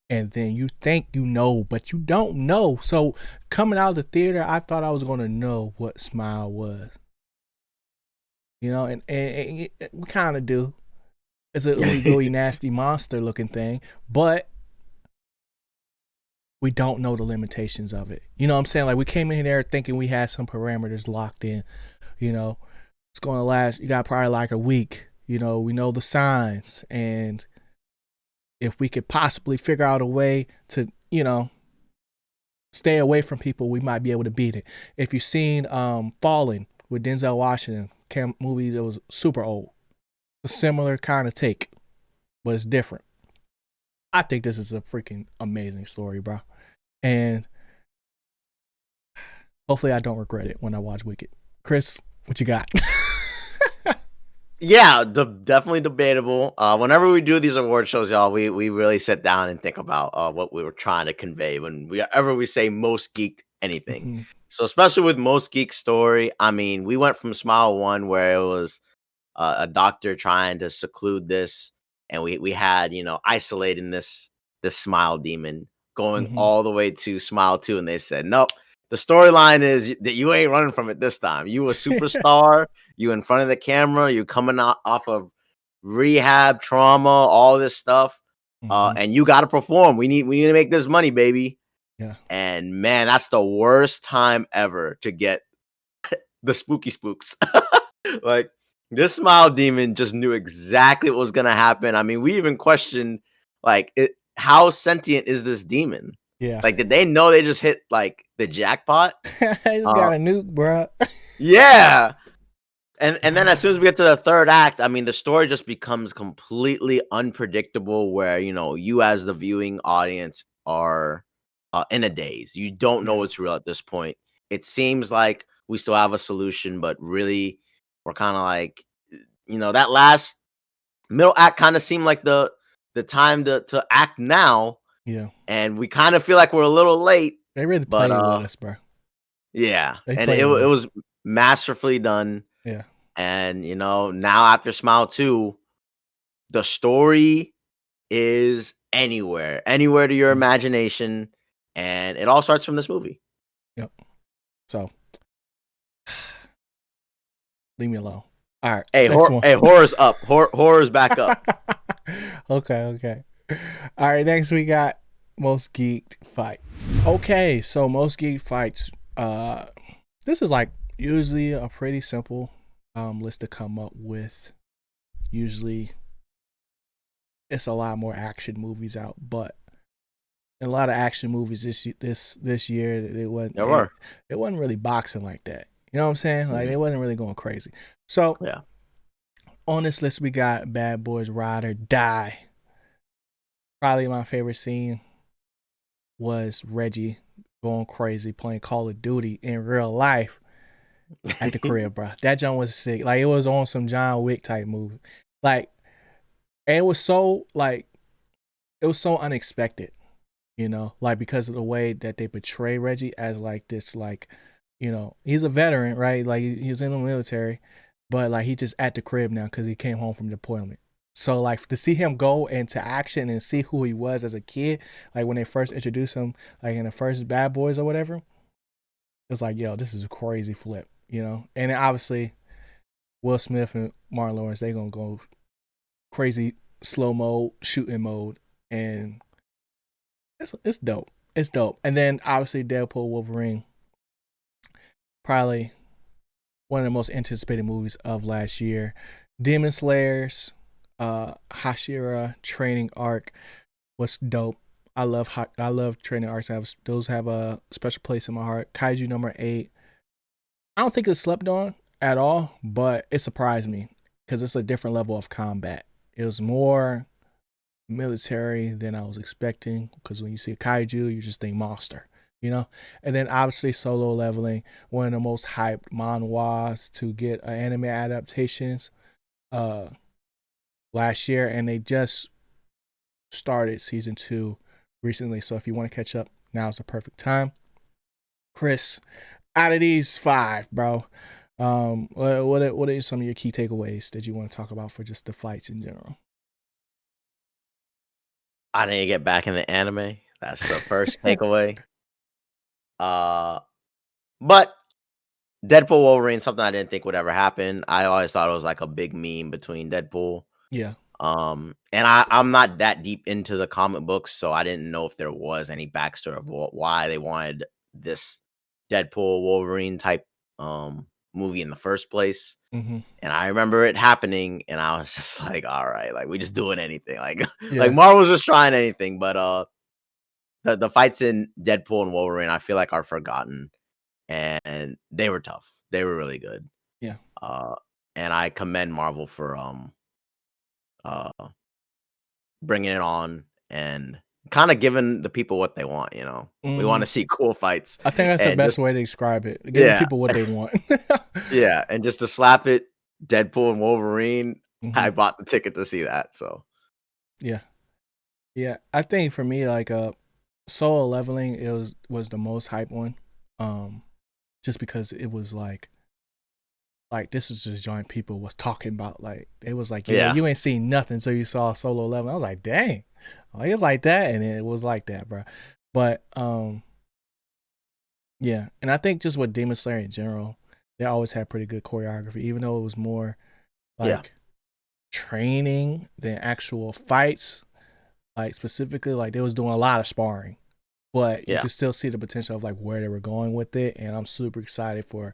[SPEAKER 1] And then you think you know, but you don't know. So coming out of the theater, I thought I was gonna know what Smile was. You know, and we kind of do. It's a ooey gooey nasty monster looking thing, but we don't know the limitations of it. You know what I'm saying? Like we came in there thinking we had some parameters locked in. You know, it's going to last. You got probably like a week. You know, we know the signs, and if we could possibly figure out a way to, you know, stay away from people, we might be able to beat it. If you've seen Fallen with Denzel Washington, movie that was super old, a similar kind of take, but it's different. I think this is a freaking amazing story, bro. And hopefully I don't regret it when I watch Wicked. Chris, what you got?
[SPEAKER 2] Yeah, definitely debatable. Whenever we do these award shows, y'all, we really sit down and think about what we were trying to convey whenever we say most geeked anything.
[SPEAKER 1] Hmm.
[SPEAKER 2] So especially with most geek story, I mean, we went from Smile One where it was a doctor trying to seclude this, and we had isolating this smile demon going
[SPEAKER 1] Hmm.
[SPEAKER 2] all the way to Smile Two, and they said nope. The storyline is that you ain't running from it this time. You a superstar. You in front of the camera. You coming off of rehab, trauma, all this stuff,
[SPEAKER 1] Hmm.
[SPEAKER 2] and you got to perform. We need to make this money, baby.
[SPEAKER 1] Yeah.
[SPEAKER 2] And man, that's the worst time ever to get the spooky spooks. Like this smile demon just knew exactly what was gonna happen. I mean, we even questioned how sentient is this demon?
[SPEAKER 1] Yeah.
[SPEAKER 2] Like, did they know they just hit like the jackpot?
[SPEAKER 1] I just
[SPEAKER 2] Uh,
[SPEAKER 1] got a nuke, bro.
[SPEAKER 2] yeah. And then as soon as we get to the third act, I mean, the story just becomes completely unpredictable. Where you as the viewing audience are in a daze. You don't know
[SPEAKER 1] Yeah.
[SPEAKER 2] what's real at this point. It seems like we still have a solution, but really, we're kind of like, that last middle act kind of seemed like the time to act now,
[SPEAKER 1] Yeah.
[SPEAKER 2] and we kind of feel like we're a little late.
[SPEAKER 1] They really
[SPEAKER 2] But
[SPEAKER 1] played with us, bro.
[SPEAKER 2] yeah,
[SPEAKER 1] They
[SPEAKER 2] and it
[SPEAKER 1] played with us.
[SPEAKER 2] was masterfully done.
[SPEAKER 1] Yeah.
[SPEAKER 2] And now after Smile 2, the story is anywhere to your
[SPEAKER 1] Mm.
[SPEAKER 2] imagination, and it all starts from this movie.
[SPEAKER 1] Yep. So leave me alone. All right.
[SPEAKER 2] Hey,
[SPEAKER 1] Next one.
[SPEAKER 2] horror's up. Horror's back up.
[SPEAKER 1] Okay. Okay. All right. Next we got most geeked fights. Okay. So most geeked fights. This is like usually a pretty simple list to come up with. Usually it's a lot more action movies out, but in a lot of action movies this year
[SPEAKER 2] There were.
[SPEAKER 1] it wasn't really boxing like that. You know what I'm saying? Like
[SPEAKER 2] Mhm.
[SPEAKER 1] it wasn't really going crazy. So
[SPEAKER 2] Yeah.
[SPEAKER 1] on this list we got Bad Boys Ride or Die. Probably my favorite scene was Reggie going crazy playing Call of Duty in real life at the crib, bro. That John was sick. Like it was on some John Wick type movie. Like and it was so unexpected, like because of the way that they portray Reggie as like this, like, he's a veteran, right? Like he was in the military, but like he just at the crib now because he came home from deployment. So like to see him go into action and see who he was as a kid, like when they first introduced him, like in the first Bad Boys or whatever, it's like, yo, this is a crazy flip. And then obviously Will Smith and Martin Lawrence, they gonna go crazy slow mode shooting mode, and it's dope. It's dope. And then obviously Deadpool Wolverine, probably one of the most anticipated movies of last year. Demon Slayers, Hashira training arc was dope. I love training arcs. Those have a special place in my heart. Kaiju number 8. I don't think it's slept on at all, but it surprised me because it's a different level of combat. It was more military than I was expecting, because when you see a kaiju, you just think monster. And then obviously Solo Leveling, one of the most hyped manhwas to get anime adaptations last year, and they just started season 2 recently. So if you want to catch up, now's the perfect time. Chris, out of these 5, bro, what are some of your key takeaways that you want to talk about for just the fights in general?
[SPEAKER 2] I need to get back in the anime. That's the first takeaway. Uh, but Deadpool Wolverine, something I didn't think would ever happen. I always thought it was like a big meme between Deadpool.
[SPEAKER 1] Yeah.
[SPEAKER 2] And I'm not that deep into the comic books, so I didn't know if there was any backstory of why they wanted this Deadpool Wolverine type movie in the first place.
[SPEAKER 1] Mm-hmm.
[SPEAKER 2] And I remember it happening, and I was just like, all right, like we just doing anything. Like like
[SPEAKER 1] Yeah.
[SPEAKER 2] Marvel's just trying anything. But the fights in Deadpool and Wolverine, I feel like are forgotten. And they were tough. They were really good.
[SPEAKER 1] Yeah.
[SPEAKER 2] Uh and I commend Marvel for uh bringing it on and kind of giving the people what they want. We want
[SPEAKER 1] Mm-hmm.
[SPEAKER 2] to see cool fights.
[SPEAKER 1] I think that's the
[SPEAKER 2] And
[SPEAKER 1] best
[SPEAKER 2] just
[SPEAKER 1] way to describe it. Giving
[SPEAKER 2] yeah.
[SPEAKER 1] people what they want.
[SPEAKER 2] Yeah, and just to slap it Deadpool and Wolverine, I
[SPEAKER 1] Mhm.
[SPEAKER 2] bought the ticket to see that. So
[SPEAKER 1] Yeah. Yeah. I think for me, like Solo Leveling, it was the most hype one. Um, just because it was like this is the joint people was talking about. Like it was like, yeah,
[SPEAKER 2] yeah,
[SPEAKER 1] you ain't seen nothing, so you saw Solo Leveling. I was like, dang, like it's like that, and it was like that, bro. But yeah, and I think just with Demon Slayer in general, they always had pretty good choreography, even though it was more
[SPEAKER 2] yeah,
[SPEAKER 1] like training than actual fights. Like specifically, like they was doing a lot of sparring, but you
[SPEAKER 2] yeah.
[SPEAKER 1] could still see the potential of like where they were going with it. And I'm super excited for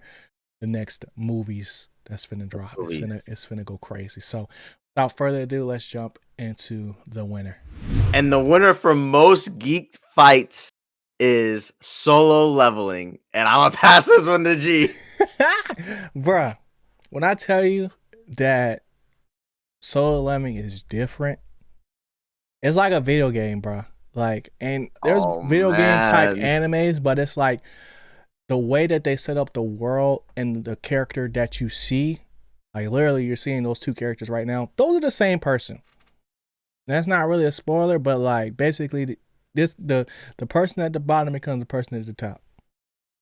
[SPEAKER 1] the next movies that's finna drop.
[SPEAKER 2] Movies.
[SPEAKER 1] It's finna go crazy. So without further ado, let's jump into the winner.
[SPEAKER 2] And the winner for most geeked fights is Solo Leveling, and I'm gonna pass this one to G.
[SPEAKER 1] Bruh, when I tell you that Solo Leveling is different, it's like a video game, bruh. Like, and there's
[SPEAKER 2] Oh
[SPEAKER 1] video game type
[SPEAKER 2] man,
[SPEAKER 1] animes, but it's like the way that they set up the world and the character that you see, like literally you're seeing those two characters right now. Those are the same person. That's not really a spoiler, but like basically the person at the bottom becomes the person at the top,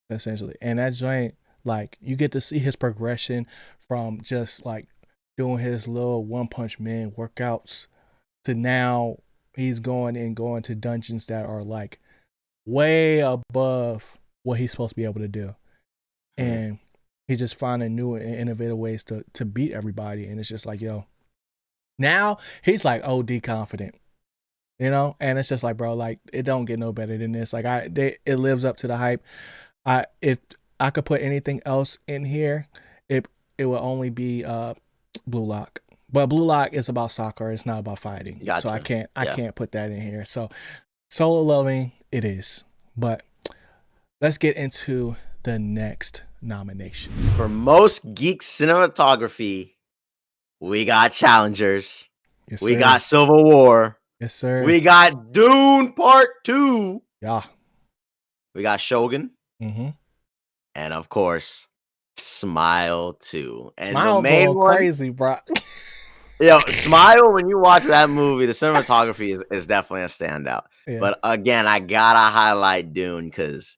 [SPEAKER 1] essentially. And that joint, like you get to see his progression from just like doing his little One Punch Man workouts to now he's going to dungeons that are like way above what he's supposed to be able to do. And he's just finding new and innovative ways to beat everybody. And it's just like, yo, now he's like OD confident, you know? And it's just like, bro, like it don't get no better than this. Like it lives up to the hype. If I could put anything else in here, it would only be Blue Lock. But Blue Lock is about soccer. It's not about fighting. So
[SPEAKER 2] gotcha.
[SPEAKER 1] I
[SPEAKER 2] Yeah.
[SPEAKER 1] can't put that in here. So Solo Leveling it is. But let's get into the next nomination.
[SPEAKER 2] For most geek cinematography, we got Challengers.
[SPEAKER 1] Yes,
[SPEAKER 2] We
[SPEAKER 1] sir.
[SPEAKER 2] got Civil War.
[SPEAKER 1] Yes, sir.
[SPEAKER 2] We got Dune Part 2.
[SPEAKER 1] Yeah.
[SPEAKER 2] We got Shogun.
[SPEAKER 1] Mm-hmm.
[SPEAKER 2] And of course, Smile 2. And the
[SPEAKER 1] Smile
[SPEAKER 2] main
[SPEAKER 1] going
[SPEAKER 2] one,
[SPEAKER 1] crazy, bro.
[SPEAKER 2] Smile, when you watch that movie, the cinematography is definitely a standout.
[SPEAKER 1] Yeah.
[SPEAKER 2] But again, I gotta highlight Dune because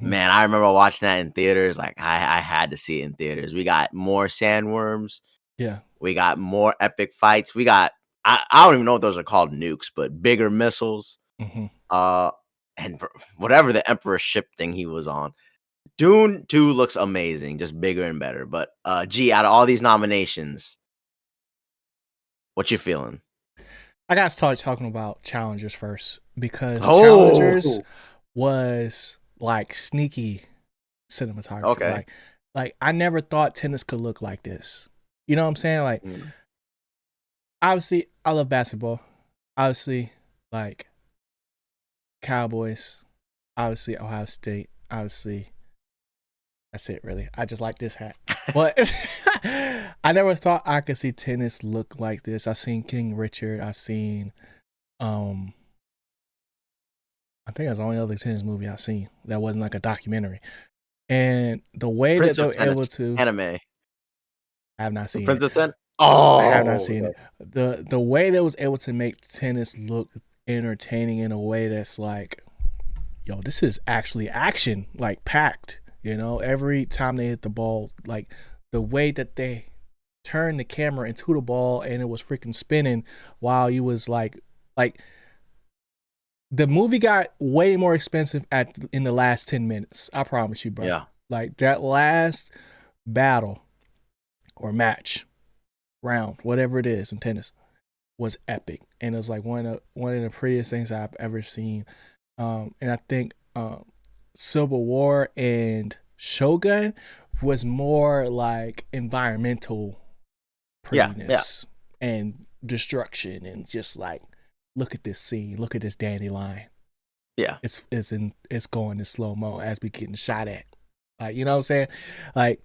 [SPEAKER 2] man, I remember watching that in theaters. Like I had to see it in theaters. We got more sandworms.
[SPEAKER 1] Yeah.
[SPEAKER 2] We got more epic fights. We got I don't even know if those are called nukes, but bigger missiles.
[SPEAKER 1] Mm-hmm.
[SPEAKER 2] And whatever the Emperor ship thing he was on. Dune 2 looks amazing, just bigger and better. But G, out of all these nominations, what you feeling?
[SPEAKER 1] I got to start talking about Challengers first because
[SPEAKER 2] Oh,
[SPEAKER 1] Challengers was like sneaky cinematography.
[SPEAKER 2] okay.
[SPEAKER 1] Like I never thought tennis could look like this. You know what I'm saying? Like
[SPEAKER 2] Mm.
[SPEAKER 1] obviously I love basketball. Obviously like Cowboys. Obviously Ohio State. Obviously that's it really. I just like this hat. But I never thought I could see tennis look like this. I seen King Richard. I seen I think that's the only other tennis movie I've seen that wasn't like a documentary. And the way
[SPEAKER 2] Prince
[SPEAKER 1] that they
[SPEAKER 2] of
[SPEAKER 1] were
[SPEAKER 2] Tennis
[SPEAKER 1] able to
[SPEAKER 2] anime.
[SPEAKER 1] I have not
[SPEAKER 2] The
[SPEAKER 1] seen
[SPEAKER 2] Prince
[SPEAKER 1] it.
[SPEAKER 2] of Tennis.
[SPEAKER 1] I have not
[SPEAKER 2] Oh,
[SPEAKER 1] seen
[SPEAKER 2] okay.
[SPEAKER 1] it. The way that was able to make tennis look entertaining in a way that's like, yo, this is actually action, like packed. You know, every time they hit the ball, like the way that they turned the camera into the ball and it was freaking spinning while you was like the movie got way more expensive in the last 10 minutes. I promise you, bro.
[SPEAKER 2] Yeah.
[SPEAKER 1] Like that last battle or match, round, whatever it is in tennis, was epic. And it was like one of the prettiest things I've ever seen. And I think Civil War and Shogun was more like environmental prettiness and destruction and just like look at this scene, look at this dandelion.
[SPEAKER 2] Yeah.
[SPEAKER 1] It's going in slow mo as we getting shot at. Like, you know what I'm saying? Like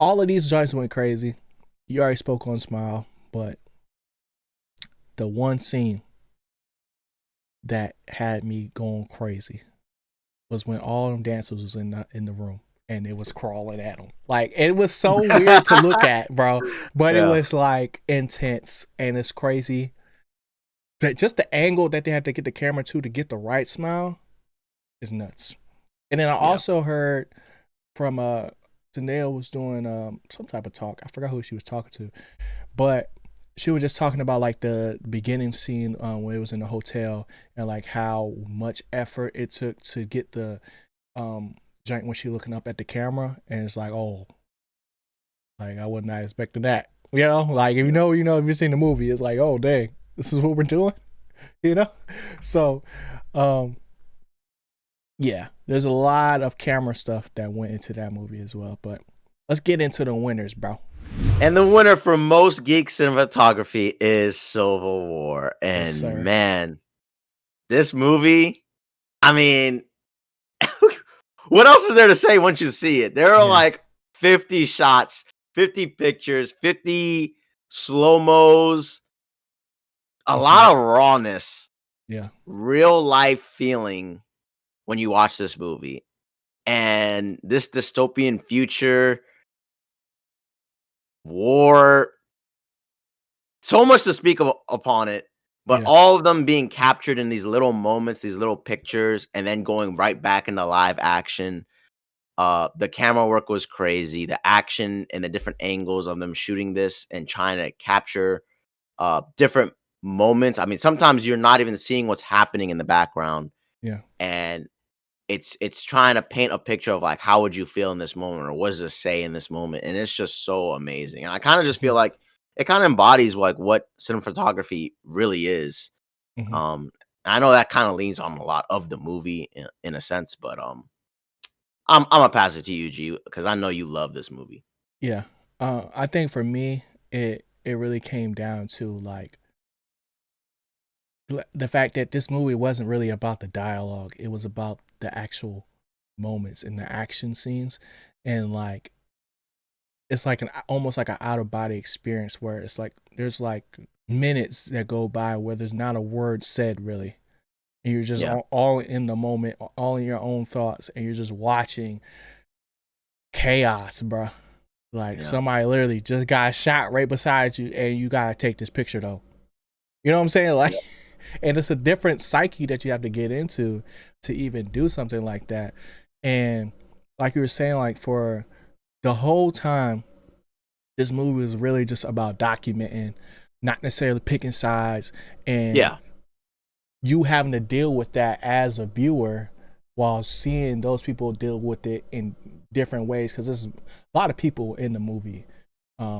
[SPEAKER 1] all of these joints went crazy. You already spoke on Smile, but the one scene that had me going crazy was when all them dancers was in the room and it was crawling at him. Like, it was so weird to look at, bro. But it
[SPEAKER 2] Yeah.
[SPEAKER 1] was like intense, and it's crazy that just the angle that they had to get the camera to get the right smile is nuts. And then I
[SPEAKER 2] Yeah.
[SPEAKER 1] also heard from Zendaya was doing some type of talk. I forgot who she was talking to, but she was just talking about like the beginning scene when it was in the hotel, and like how much effort it took to get the joint when she looking up at the camera, and it's like, oh, like I was not expecting that. You know, like if if you've seen the movie, it's like, oh dang, this is what we're doing. You know, so yeah, there's a lot of camera stuff that went into that movie as well. But let's get into the winners, bro.
[SPEAKER 2] And the winner for most geek cinematography is Civil War.
[SPEAKER 1] Yes,
[SPEAKER 2] And
[SPEAKER 1] sir.
[SPEAKER 2] man, this movie, I mean, what else is there to say once you see it? There are like 50 shots, 50 pictures, 50 slow-mos, a lot of rawness.
[SPEAKER 1] Yeah.
[SPEAKER 2] Real life feeling when you watch this movie. And this dystopian future, war, so much to speak upon it, but all of them being captured in these little moments, these little pictures, and then going right back into live action. The camera work was crazy. The action and the different angles of them shooting this and trying to capture different moments. I mean, sometimes you're not even seeing what's happening in the background.
[SPEAKER 1] Yeah.
[SPEAKER 2] And it's trying to paint a picture of like, how would you feel in this moment, or what does this say in this moment? And it's just so amazing. And I kind of just feel like it kind of embodies like what cinematography really is. I know that kind of leans on a lot of the movie in a sense, but I'm gonna pass it to you, G, because I know you love this movie.
[SPEAKER 1] Yeah. I think for me, it really came down to like the fact that this movie wasn't really about the dialogue. It was about the actual moments and the action scenes, and like it's like an almost like an out of body experience where it's like there's like minutes that go by where there's not a word said really, and you're just all in the moment, all in your own thoughts, and you're just watching chaos, bro. Like somebody literally just got shot right beside you, and you gotta take this picture though. You know what I'm saying? Like, and it's a different psyche that you have to get into to even do something like that. And like you were saying, like for the whole time, this movie was really just about documenting, not necessarily picking sides, and you having to deal with that as a viewer while seeing those people deal with it in different ways, because there's a lot of people in the movie,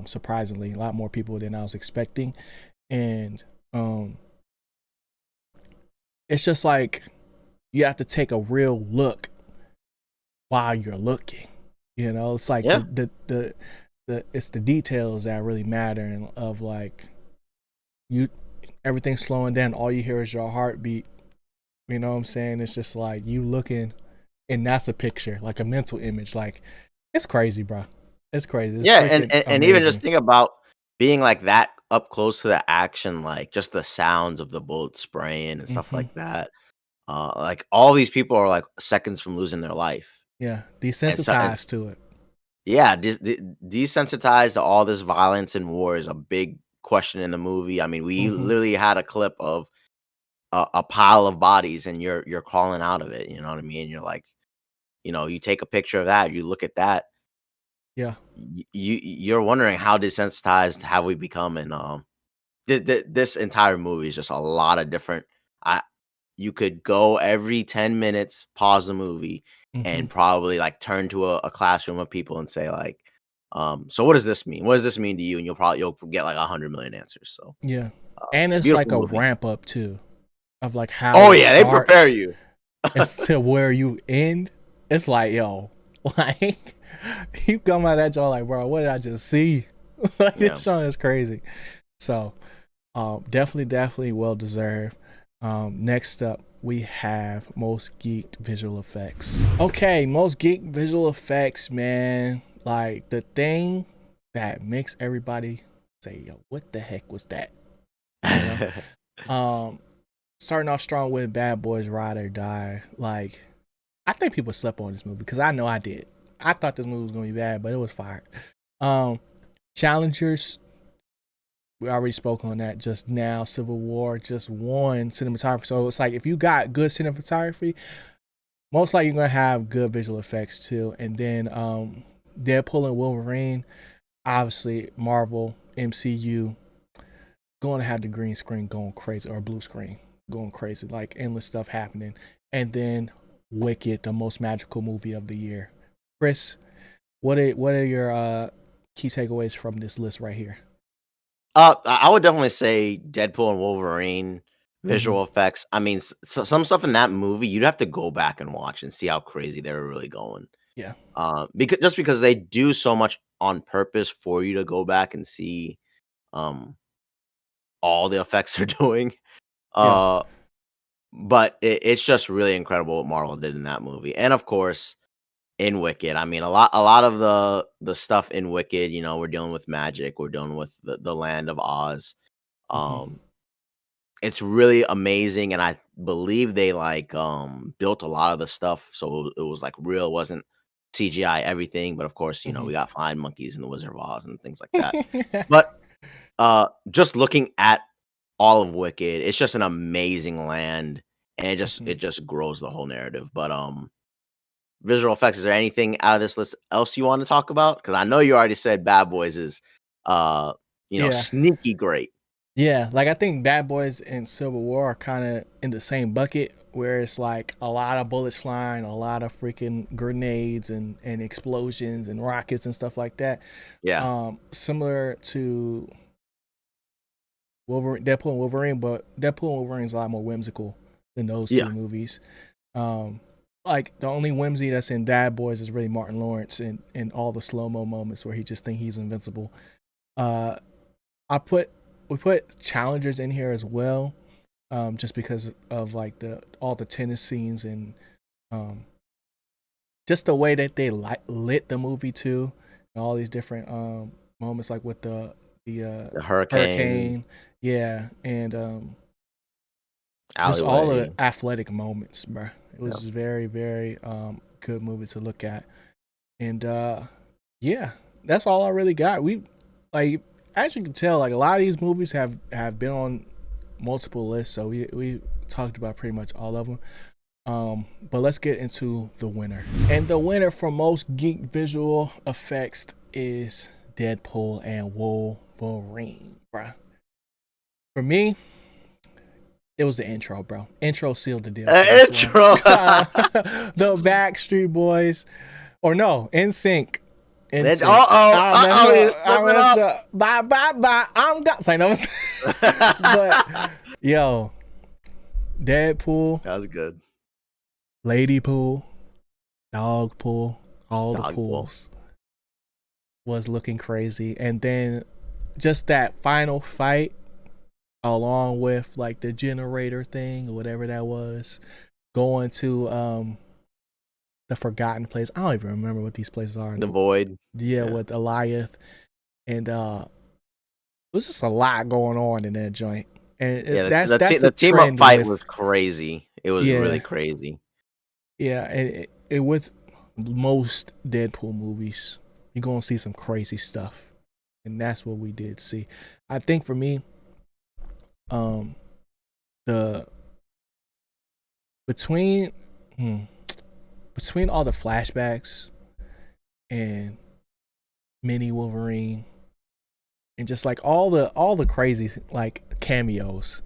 [SPEAKER 1] surprisingly a lot more people than I was expecting. And it's just like you have to take a real look while you're looking, it's like the it's the details that really matter, and of like everything's slowing down, all you hear is your heartbeat. You know what I'm saying? It's just like you looking, and that's a picture, like a mental image. Like, it's crazy, bro. It's crazy. It's
[SPEAKER 2] and even just think about being like that up close to the action, like just the sounds of the bullets spraying and stuff like that. Like all these people are like seconds from losing their life.
[SPEAKER 1] Yeah, desensitized to it.
[SPEAKER 2] Yeah, desensitized to all this violence and war is a big question in the movie. I mean, we literally had a clip of a pile of bodies, and you're crawling out of it. You know what I mean? You're like, you take a picture of that, you look at that.
[SPEAKER 1] Yeah.
[SPEAKER 2] You're wondering how desensitized have we become, and this entire movie is just a lot of different. You could go every 10 minutes, pause the movie, and probably like turn to a classroom of people and say like, so what does this mean? What does this mean to you? And you'll get like 100 million answers. So
[SPEAKER 1] yeah, and it's like a ramp up too, of like how.
[SPEAKER 2] Oh yeah, they prepare you.
[SPEAKER 1] It's to where you end. It's like, yo, like you come out of that joint like, bro, what did I just see? Like, this song is crazy. So definitely well deserved. Next up, we have most geeked visual effects. Okay, most geeked visual effects, man. Like the thing that makes everybody say, yo, what the heck was that? You know? Starting off strong with Bad Boys Ride or Die. Like, I think people slept on this movie because I know I did. I thought this movie was gonna be bad, but it was fire. Um, Challengers, we already spoke on that just now. Civil War just won cinematography, so it's like if you got good cinematography, most likely you're gonna have good visual effects too. And then Deadpool and Wolverine, obviously Marvel MCU going to have the green screen going crazy or blue screen going crazy, like endless stuff happening. And then Wicked, the most magical movie of the year. Chris, what are your key takeaways from this list right here?
[SPEAKER 2] I would definitely say Deadpool and Wolverine
[SPEAKER 1] Mm-hmm.
[SPEAKER 2] visual effects. I mean, some stuff in that movie you'd have to go back and watch and see how crazy they were really going.
[SPEAKER 1] Yeah.
[SPEAKER 2] Because they do so much on purpose for you to go back and see um all the effects they're doing.
[SPEAKER 1] Yeah.
[SPEAKER 2] Uh, but it's just really incredible what Marvel did in that movie, and of course in Wicked. I mean, a lot of the stuff in Wicked. We're dealing with magic. We're dealing with the land of Oz.
[SPEAKER 1] Mm-hmm.
[SPEAKER 2] Um, it's really amazing, and I believe they like built a lot of the stuff, so it was like real. It wasn't CGI everything, but of course, we got flying monkeys in the Wizard of Oz and things like that.
[SPEAKER 1] Mm-hmm.
[SPEAKER 2] But just looking at all of Wicked, it's just an amazing land, and it just
[SPEAKER 1] Mm-hmm.
[SPEAKER 2] it just grows the whole narrative. But visual effects. Is there anything out of this list else you want to talk about? Because I know you already said Bad Boys is, uh,
[SPEAKER 1] Yeah.
[SPEAKER 2] sneaky great.
[SPEAKER 1] Yeah, like I think Bad Boys and Civil War are kind of in the same bucket, where it's like a lot of bullets flying, a lot of freaking grenades and explosions and rockets and stuff like that.
[SPEAKER 2] Yeah,
[SPEAKER 1] Similar to Wolverine, Deadpool and Wolverine, but Deadpool and Wolverine is a lot more whimsical than those
[SPEAKER 2] yeah,
[SPEAKER 1] two movies. Um, like the only whimsy that's in Bad Boys is really Martin Lawrence and all the slow mo moments where he just think he's invincible. Uh, I put we put challengers in here as well, just because of like the all the tennis scenes and um, just the way that they lit the movie too, and all these different moments like with the
[SPEAKER 2] the Hurricane
[SPEAKER 1] hurricane, yeah, and just all the
[SPEAKER 2] alleyway.
[SPEAKER 1] athletic moments, bro. It
[SPEAKER 2] Yeah,
[SPEAKER 1] was very very good movie to look at, and yeah, that's all I really got. We like as you can tell, like a lot of these movies have been on multiple lists, so we talked about pretty much all of them. But let's get into the winner. And the winner for most geek visual effects is Deadpool and Wolverine, bruh. For me, it was the intro, bro. Intro sealed the deal for this one.
[SPEAKER 2] intro.
[SPEAKER 1] The Backstreet Boys, or no, NSYNC. NSYNC.
[SPEAKER 2] He's
[SPEAKER 1] I
[SPEAKER 2] slipping
[SPEAKER 1] messed
[SPEAKER 2] up.
[SPEAKER 1] up. Bye, bye, bye. I'm done. Say no. But yo, Deadpool,
[SPEAKER 2] That was good.
[SPEAKER 1] Lady Pool, Dog Pool, all the
[SPEAKER 2] Dog pool.
[SPEAKER 1] pools was looking crazy. And then just that final fight, along with like the generator thing or whatever that was, going to the forgotten place. I don't even remember what these places are.
[SPEAKER 2] The Void.
[SPEAKER 1] Yeah,
[SPEAKER 2] Yeah,
[SPEAKER 1] with Eliath. And it was just a lot going on in that joint. And
[SPEAKER 2] yeah.
[SPEAKER 1] that's the
[SPEAKER 2] The team up
[SPEAKER 1] trend
[SPEAKER 2] fight
[SPEAKER 1] with
[SPEAKER 2] was crazy. It was really
[SPEAKER 1] yeah,
[SPEAKER 2] crazy.
[SPEAKER 1] yeah, and it with most Deadpool movies, you're gonna see some crazy stuff, and that's what we did see. I think for me, um, the between hmm, between all the flashbacks and mini Wolverine and just like all the crazy like cameos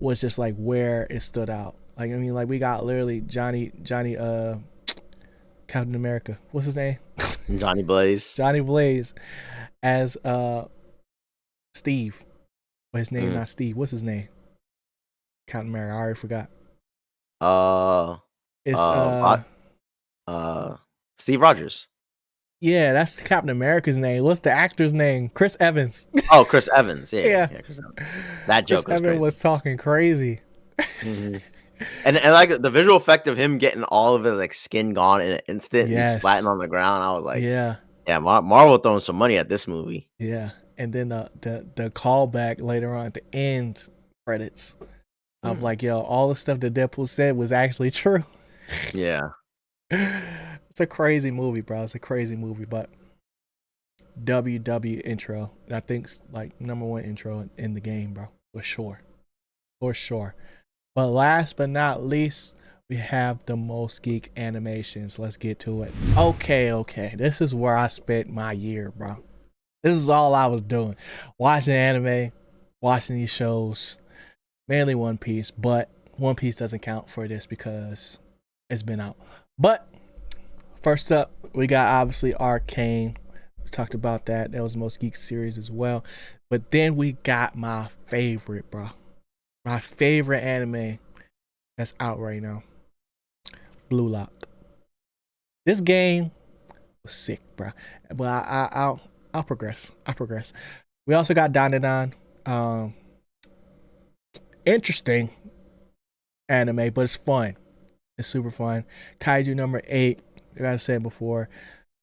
[SPEAKER 1] was just like where it stood out. Like I mean, like we got literally Johnny Captain America. What's his name?
[SPEAKER 2] Johnny Blaze.
[SPEAKER 1] Johnny Blaze as Steve. But his name
[SPEAKER 2] Mhm.
[SPEAKER 1] not Steve. What's his name? Captain America. I already forgot.
[SPEAKER 2] Uh,
[SPEAKER 1] It's
[SPEAKER 2] uh, Ro- Steve Rogers.
[SPEAKER 1] yeah, that's Captain America's name. What's the actor's name? Chris Evans.
[SPEAKER 2] Oh, Chris Evans. Yeah, yeah,
[SPEAKER 1] Yeah.
[SPEAKER 2] yeah. Chris Evans. That
[SPEAKER 1] Chris
[SPEAKER 2] joke was
[SPEAKER 1] Evans
[SPEAKER 2] crazy.
[SPEAKER 1] was talking crazy.
[SPEAKER 2] Mhm. And like the visual effect of him getting all of his like skin gone in an instant and he's splatting
[SPEAKER 1] Yes.
[SPEAKER 2] on the ground. I was like,
[SPEAKER 1] Yeah.
[SPEAKER 2] yeah, Marvel throwing some money at this movie.
[SPEAKER 1] Yeah. And then the callback later on at the end credits of
[SPEAKER 2] Mhm.
[SPEAKER 1] like, yo, all the stuff that Deadpool said was actually true.
[SPEAKER 2] Yeah.
[SPEAKER 1] It's a crazy movie, bro. It's a crazy movie, but WW intro, I think like number one intro in the game, bro, for sure, for sure. But last but not least, we have the most geek animations. Let's get to it. Okay. This is where I spent my year, bro. This is all I was doing. Watching anime, watching these shows, mainly One Piece, but One Piece doesn't count for this because it's been out. But first up, we got obviously Arcane. We talked about that. That was the most geek series as well. But then we got my favorite, bro. My favorite anime that's out right now. Blue Lock. This game was sick, bro. But I'll progress. I'll progress. We also got Dandadan. Interesting anime, but it's fun. It's super fun. Kaiju number 8. Like I said before,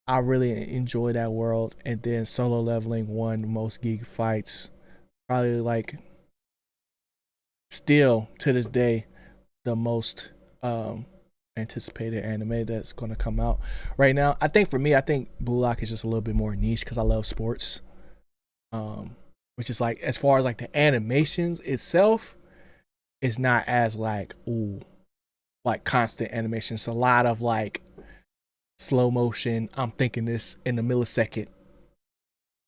[SPEAKER 1] I really enjoy that world. And then Solo Leveling won most geek fights. Probably like still to this day the most anticipated anime that's going to come out right now. I think for me, I think Blue Lock is just a little bit more niche because I love sports. Which is like as far as like the animations itself, it's not as like like constant animation. It's a lot of like slow motion. I'm thinking this in a millisecond,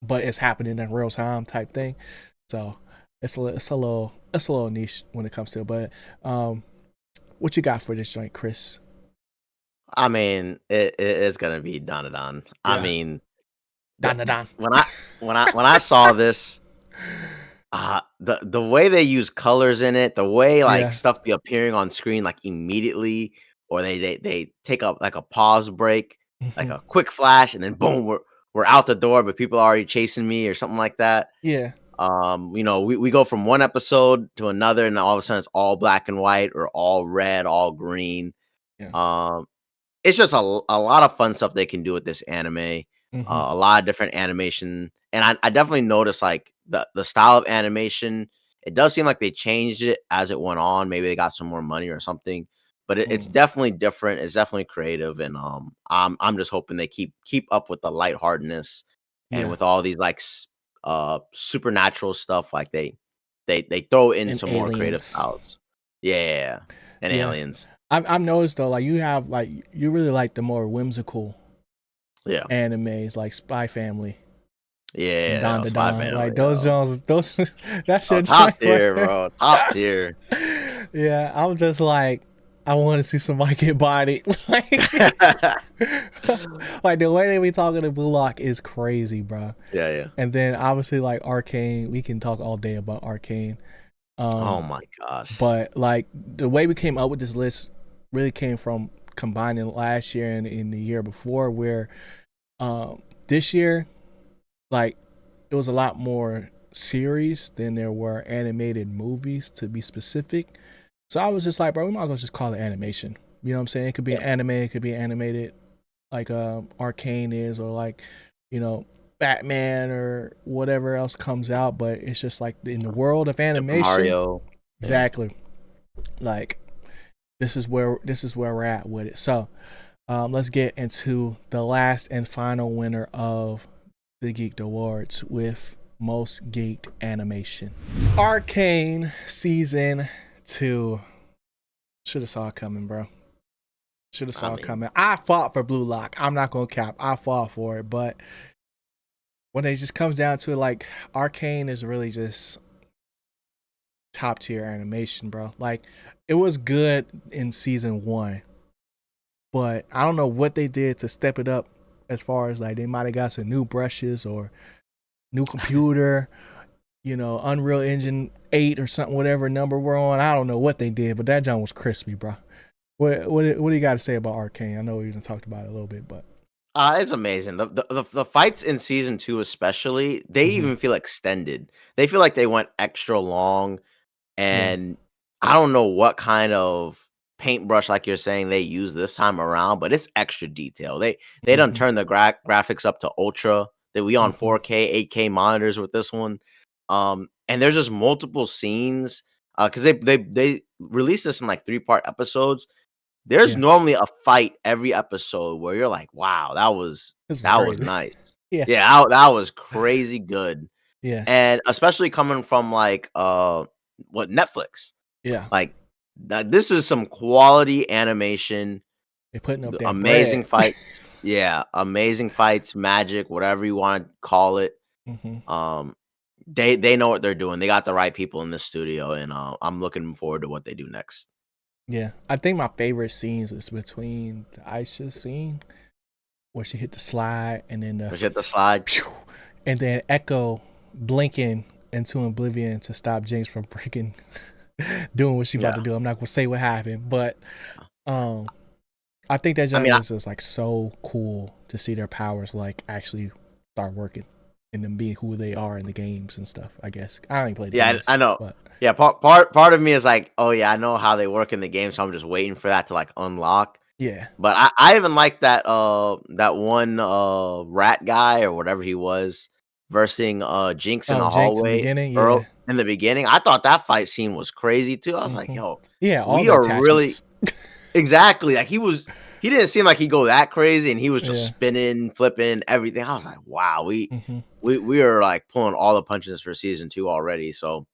[SPEAKER 1] but it's happening in real time type thing. So it's a little niche when it comes to it. But what you got for this joint, Chris?
[SPEAKER 2] I mean, it's gonna be Dandadan. I
[SPEAKER 1] Yeah.
[SPEAKER 2] mean,
[SPEAKER 1] Dandadan.
[SPEAKER 2] when I saw this, the way they use colors in it, the way like
[SPEAKER 1] Yeah.
[SPEAKER 2] stuff be appearing on screen like immediately, or they take up like a pause break, like a quick flash, and then boom, we're out the door, but people are already chasing me or something like that.
[SPEAKER 1] Yeah.
[SPEAKER 2] We go from one episode to another, and all of a sudden it's all black and white or all red, all green.
[SPEAKER 1] Yeah.
[SPEAKER 2] It's just a lot of fun stuff they can do with this anime.
[SPEAKER 1] Mm-hmm.
[SPEAKER 2] A lot of different animation, and I definitely noticed like the style of animation. It does seem like they changed it as it went on. Maybe they got some more money or something, but it's definitely different. It's definitely creative, and I'm just hoping they keep up with the lightheartedness and with all these like supernatural stuff. Like they throw in
[SPEAKER 1] And
[SPEAKER 2] some more creative
[SPEAKER 1] aliens.
[SPEAKER 2] styles. Yeah, and aliens.
[SPEAKER 1] I've noticed though, like you have like you really like the more whimsical animes like Spy Family.
[SPEAKER 2] Yeah,
[SPEAKER 1] Don
[SPEAKER 2] Spy
[SPEAKER 1] Don.
[SPEAKER 2] Family,
[SPEAKER 1] Like those that shit
[SPEAKER 2] top tier, bro. Top tier.
[SPEAKER 1] Yeah, I'm just like I want to see somebody get bodied. Like, like the way they be talking to Blue Lock is crazy, bro.
[SPEAKER 2] Yeah.
[SPEAKER 1] And then obviously like Arcane, we can talk all day about Arcane.
[SPEAKER 2] Oh my gosh.
[SPEAKER 1] But like the way we came up with this list really came from combining last year and in the year before, where this year, like it was a lot more series than there were animated movies, to be specific. So I was just like, bro, we might as well just call it animation. You know what I'm saying? It could be an anime, it could be animated, like Arcane is, or like, you know, Batman or whatever else comes out. But it's just like in the world of animation,
[SPEAKER 2] Mario.
[SPEAKER 1] exactly. Like this is where we're at with it. So let's get into the last and final winner of the Geeked Awards with most geeked animation. Arcane season 2. Should have saw it coming, bro. Should have saw it coming. I fought for Blue Lock. I'm not gonna cap. I fought for it, but when it just comes down to it, like Arcane is really just top tier animation, bro. Like it was good in season 1, but I don't know what they did to step it up. As far as like they might have got some new brushes or new computer, you know, Unreal Engine 8 or something, whatever number we're on. I don't know what they did, but that John was crispy, bro. What do you got to say about Arcane? I know we even talked about it a little bit, but
[SPEAKER 2] it's amazing. The fights in season 2, especially, they even feel extended. They feel like they went extra long, and I don't know what kind of paintbrush, like you're saying, they use this time around, but it's extra detail. They done turn the graphics up to ultra. That we on 4K, 8K monitors with this one. And there's just multiple scenes because they released this in like 3-part episodes. there's
[SPEAKER 1] Yeah.
[SPEAKER 2] normally a fight every episode where you're like, wow, that was
[SPEAKER 1] This was crazy.
[SPEAKER 2] nice.
[SPEAKER 1] Yeah.
[SPEAKER 2] Yeah, that was crazy good.
[SPEAKER 1] Yeah.
[SPEAKER 2] And especially coming from like what Netflix.
[SPEAKER 1] Yeah.
[SPEAKER 2] Like this is some quality animation,
[SPEAKER 1] They're putting up that
[SPEAKER 2] amazing
[SPEAKER 1] bread.
[SPEAKER 2] fights. Yeah, amazing fights, magic, whatever you want to call it.
[SPEAKER 1] Hmm.
[SPEAKER 2] They know what they're doing. They got the right people in the studio, and I'm looking forward to what they do next.
[SPEAKER 1] Yeah. I think my favorite scenes is between the Aisha scene where she hit the slide and then
[SPEAKER 2] Let's hit the slide.
[SPEAKER 1] and then Echo blinking into oblivion to stop Jinx from freaking doing what she about to do. I'm not gonna say what happened, but I think that genre is just like so cool to see their powers like actually start working and them being who they are in the games and stuff. I guess I don't even play the games.
[SPEAKER 2] I know.
[SPEAKER 1] But
[SPEAKER 2] yeah, part of me is like, oh yeah, I know how they work in the game, so I'm just waiting for that to like unlock.
[SPEAKER 1] yeah.
[SPEAKER 2] But I even like that that one rat guy or whatever he was versing Jinx in the
[SPEAKER 1] Jinx in the
[SPEAKER 2] hallway
[SPEAKER 1] beginning, yeah.
[SPEAKER 2] in the beginning. I thought that fight scene was crazy too. I was like, yo,
[SPEAKER 1] yeah, all
[SPEAKER 2] we
[SPEAKER 1] the
[SPEAKER 2] are
[SPEAKER 1] attachments.
[SPEAKER 2] really exactly like he didn't seem like he'd go that crazy, and he was just spinning, flipping everything. I was like, wow, we are like pulling all the punches for season 2 already. So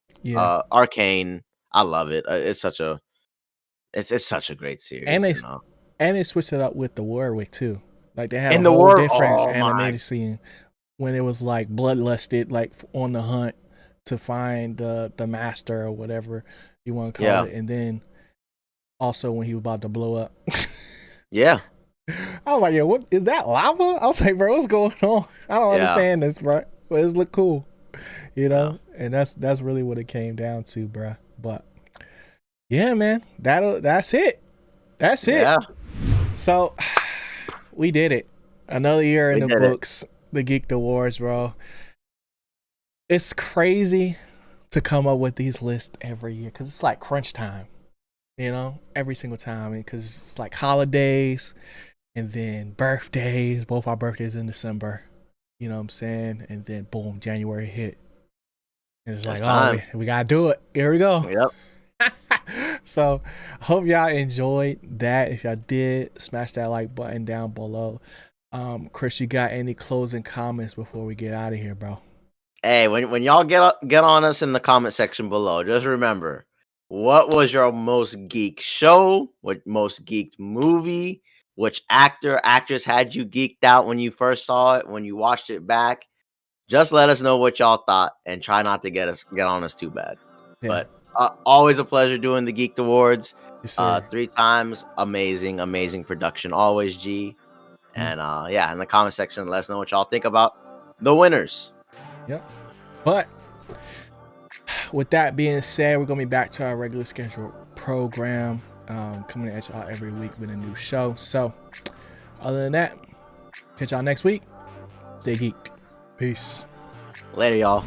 [SPEAKER 2] Arcane, I love it. It's such a great series.
[SPEAKER 1] And they switched it up with the Warwick too. Like they had
[SPEAKER 2] In
[SPEAKER 1] a
[SPEAKER 2] the
[SPEAKER 1] whole
[SPEAKER 2] war,
[SPEAKER 1] different
[SPEAKER 2] oh
[SPEAKER 1] animated scene when it was like bloodlusted, like on the hunt to find the master or whatever you want to call it, and then also when he was about to blow up.
[SPEAKER 2] Yeah.
[SPEAKER 1] I was like, yo, what is that, lava? I was like, bro, what's going on? I don't understand this, bro. But it look cool, you know. And that's really what it came down to, bro. But yeah, man, that's it. That's it.
[SPEAKER 2] Yeah.
[SPEAKER 1] So we did it. Another year in the books.
[SPEAKER 2] It.
[SPEAKER 1] The Geeked Awards, bro. It's crazy to come up with these lists every year because it's like crunch time, you know, every single time. Because it's like holidays and then birthdays. Both our birthdays in December, you know what I'm saying? And then boom, January hit. And it's like, oh, we got to do it. Here we go.
[SPEAKER 2] Yep.
[SPEAKER 1] So I hope y'all enjoyed that. If y'all did, smash that like button down below. Chris, you got any closing comments before we get out of here, bro?
[SPEAKER 2] Hey, when y'all get on us in the comment section below, just remember, what was your most geek show? What most geeked movie? Which actress had you geeked out when you first saw it, when you watched it back? Just let us know what y'all thought and try not to get on us too bad. Yeah. But always a pleasure doing the Geeked Awards. Yes, 3 times. Amazing production. Always, G. And in the comment section, let us know what y'all think about the winners.
[SPEAKER 1] Yep. But with that being said, we're going to be back to our regular scheduled program. Coming at y'all every week with a new show. So, other than that, catch y'all next week. Stay geeked. Peace.
[SPEAKER 2] Later, y'all.